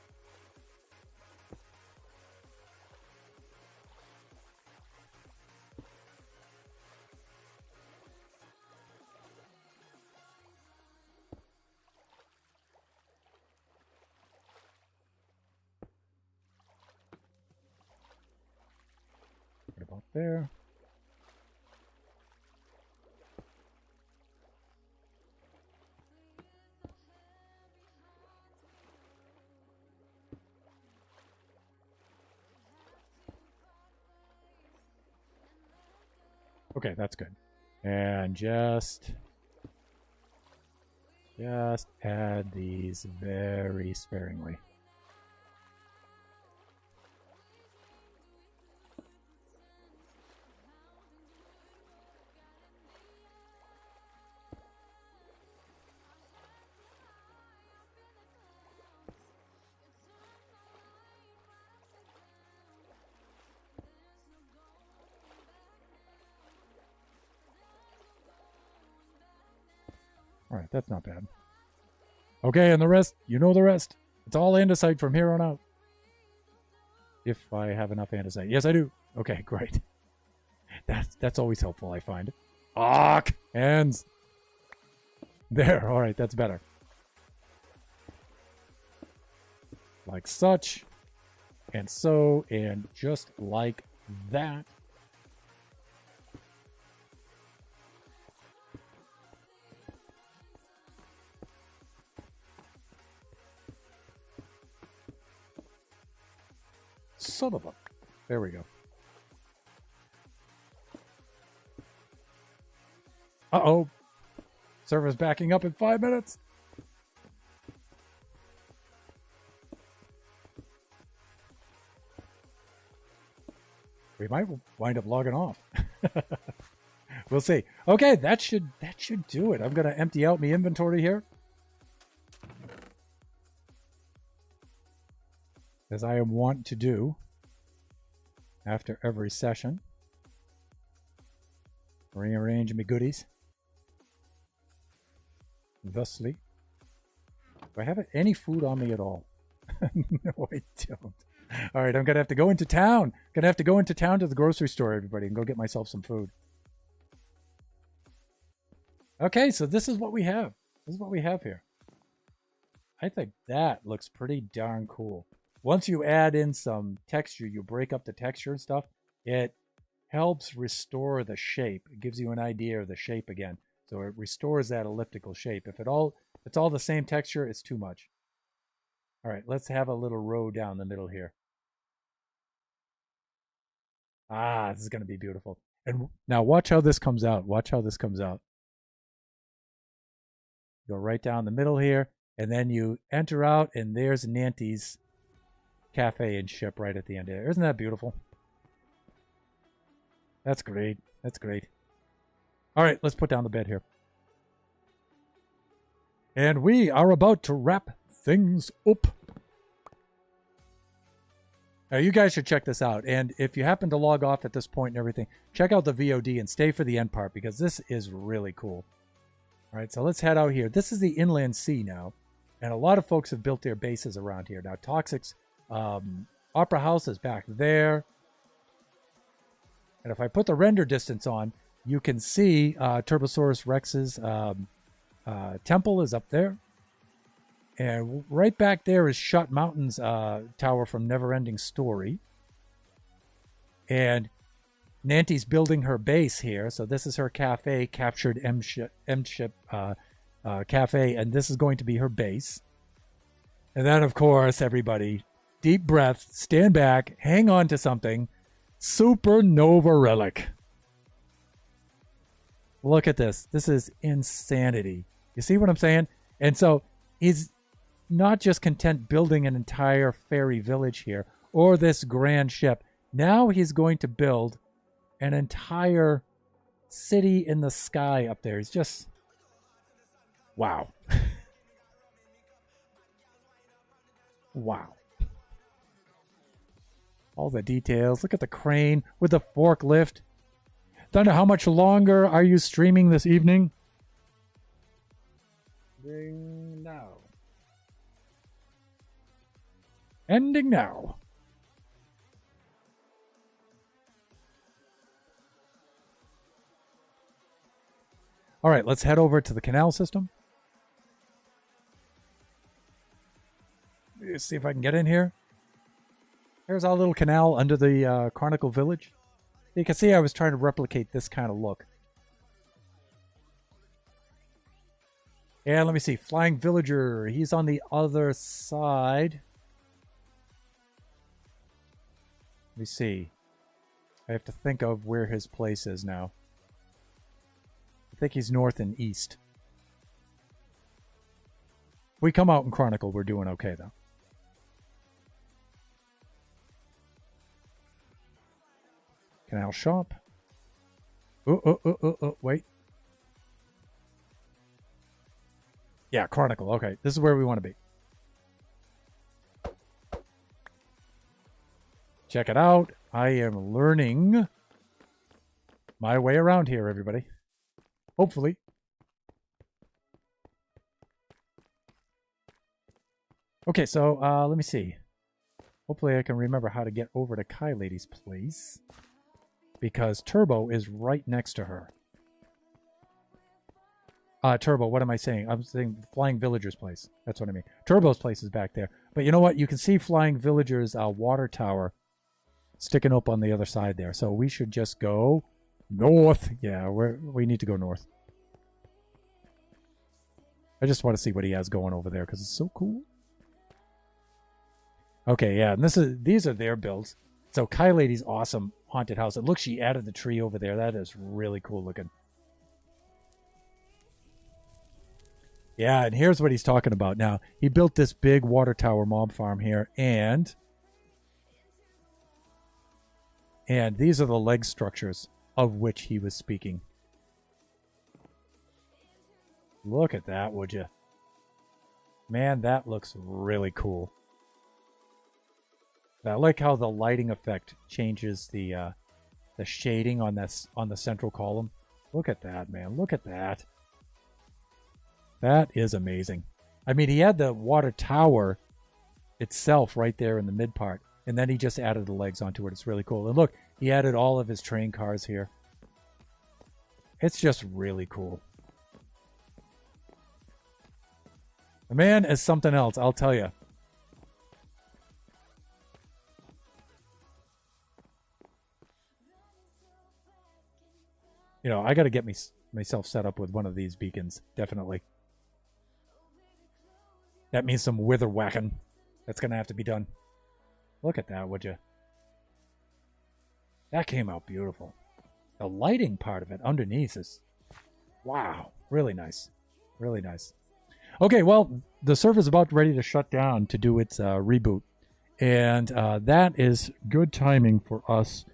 Right about there. Okay, that's good. And just add these very sparingly. All right, that's not bad. Okay, and the rest, you know the rest. It's all andesite from here on out. If I have enough andesite. Yes, I do. Okay, great. That's always helpful, I find. Hands. There, all right, that's better. Like such, and so, and just like that. Son of a... There we go. Uh-oh. Server's backing up in 5 minutes. We might wind up logging off. We'll see. Okay, that should do it. I'm going to empty out my inventory here. As I am wont to do after every session. Rearrange my goodies. Thusly. Do I have any food on me at all? No, I don't. All right, I'm going to have to go into town. Going to have to go into town to the grocery store, everybody, and go get myself some food. Okay, so this is what we have. This is what we have here. I think that looks pretty darn cool. Once you add in some texture, you break up the texture and stuff, it helps restore the shape. It gives you an idea of the shape again. So it restores that elliptical shape. If it's all the same texture, it's too much. All right, let's have a little row down the middle here. This is going to be beautiful. And now watch how this comes out. Watch how this comes out. Go right down the middle here, and then you enter out, and there's Nanty's cafe and ship right at the end there. Isn't that beautiful? That's great. That's great. All right, let's put down the bed here. And we are about to wrap things up. Now, you guys should check this out. And if you happen to log off at this point and everything, check out the VOD and stay for the end part because this is really cool. All right, so let's head out here. This is the inland sea now. And a lot of folks have built their bases around here. Now, Toxic's Opera House is back there. And if I put the render distance on, you can see Turbosaurus Rex's temple is up there. And right back there is Shut Mountain's tower from Neverending Story. And Nanty's building her base here. So this is her cafe, captured M-Ship cafe. And this is going to be her base. And then, of course, everybody, deep breath, stand back, hang on to something. Supernova Relic. Look at this. This is insanity. You see what I'm saying? And so he's not just content building an entire fairy village here or this grand ship. Now he's going to build an entire city in the sky up there. It's just, wow. Wow. All the details. Look at the crane with the forklift. Thunder, how much longer are you streaming this evening? Now. Ending now. All right, let's head over to the canal system. Let's see if I can get in here. Here's our little canal under the Chronicle Village. You can see I was trying to replicate this kind of look. And let me see. Flying Villager. He's on the other side. Let me see. I have to think of where his place is now. I think he's north and east. If we come out in Chronicle, we're doing okay, though. Canal Shop. Wait. Yeah, Chronicle. Okay, this is where we want to be. Check it out. I am learning my way around here, everybody. Hopefully. Okay, so let me see. Hopefully I can remember how to get over to Kai Lady's place. Because Turbo is right next to her. Turbo, what am I saying? I'm saying Flying Villager's place. That's what I mean. Turbo's place is back there. But you know what? You can see Flying Villager's water tower sticking up on the other side there. So we should just go north. Yeah, we need to go north. I just want to see what he has going over there because it's so cool. Okay, yeah, and these are their builds. So Kai Lady's awesome haunted house. And look, she added the tree over there. That is really cool looking. Yeah, and here's what he's talking about now. He built this big water tower mob farm here, and these are the leg structures of which he was speaking. Look at that, would you? Man, that looks really cool. I like how the lighting effect changes the shading on the central column. Look at that, man. Look at that. That is amazing. I mean, he had the water tower itself right there in the mid part, and then he just added the legs onto it. It's really cool. And look, he added all of his train cars here. It's just really cool. The man is something else, I'll tell you. You know, I got to get myself set up with one of these beacons, definitely. That means some wither whacking. That's going to have to be done. Look at that, would you? That came out beautiful. The lighting part of it underneath is... Wow. Really nice. Really nice. Okay, well, the server's about ready to shut down to do its reboot. And that is good timing for us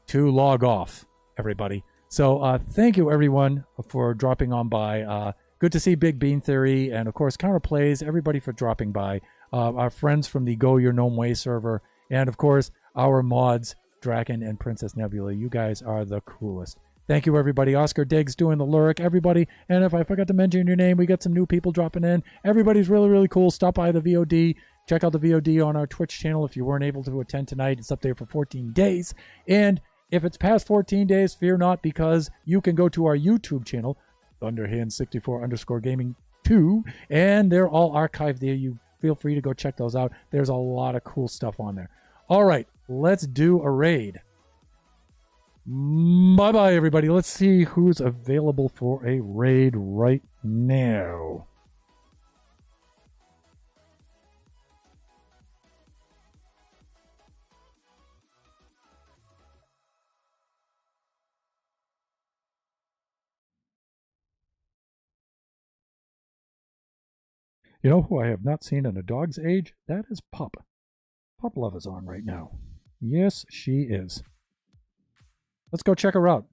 to log off, everybody. So thank you, everyone, for dropping on by. Good to see Big Bean Theory and, of course, Counterplays, everybody for dropping by. Our friends from the Go Your Gnome Way server. And, of course, our mods, Draken and Princess Nebula. You guys are the coolest. Thank you, everybody. Oscar Diggs doing the lyric, everybody. And if I forgot to mention your name, we got some new people dropping in. Everybody's really, really cool. Stop by the VOD. Check out the VOD on our Twitch channel if you weren't able to attend tonight. It's up there for 14 days. And if it's past 14 days, fear not, because you can go to our YouTube channel, Thunderhand64_gaming2, and they're all archived there. You feel free to go check those out. There's a lot of cool stuff on there. All right, let's do a raid. Bye-bye, everybody. Let's see who's available for a raid right now. You know who I have not seen in a dog's age? That is Pup. Pup Love is on right now. Yes, she is. Let's go check her out.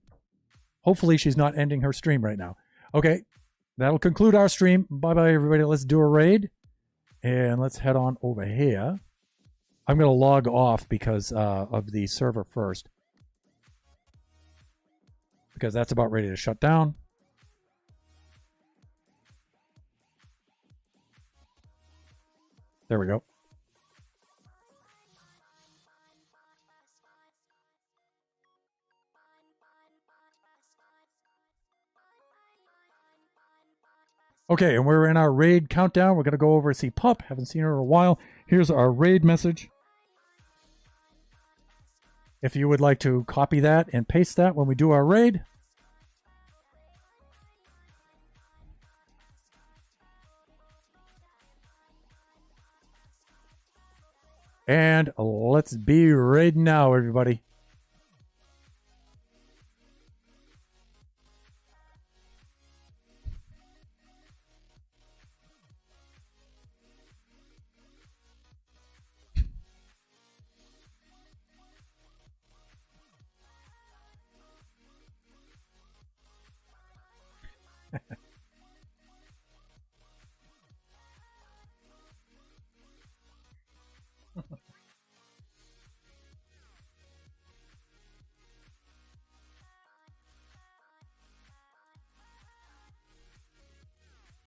Hopefully she's not ending her stream right now. Okay, that'll conclude our stream. Bye-bye, everybody. Let's do a raid. And let's head on over here. I'm going to log off because of the server first. Because that's about ready to shut down. There we go. Okay, and we're in our raid countdown. We're going to go over and see Pup. Haven't seen her in a while. Here's our raid message. If you would like to copy that and paste that when we do our raid. And let's be raiding now, everybody.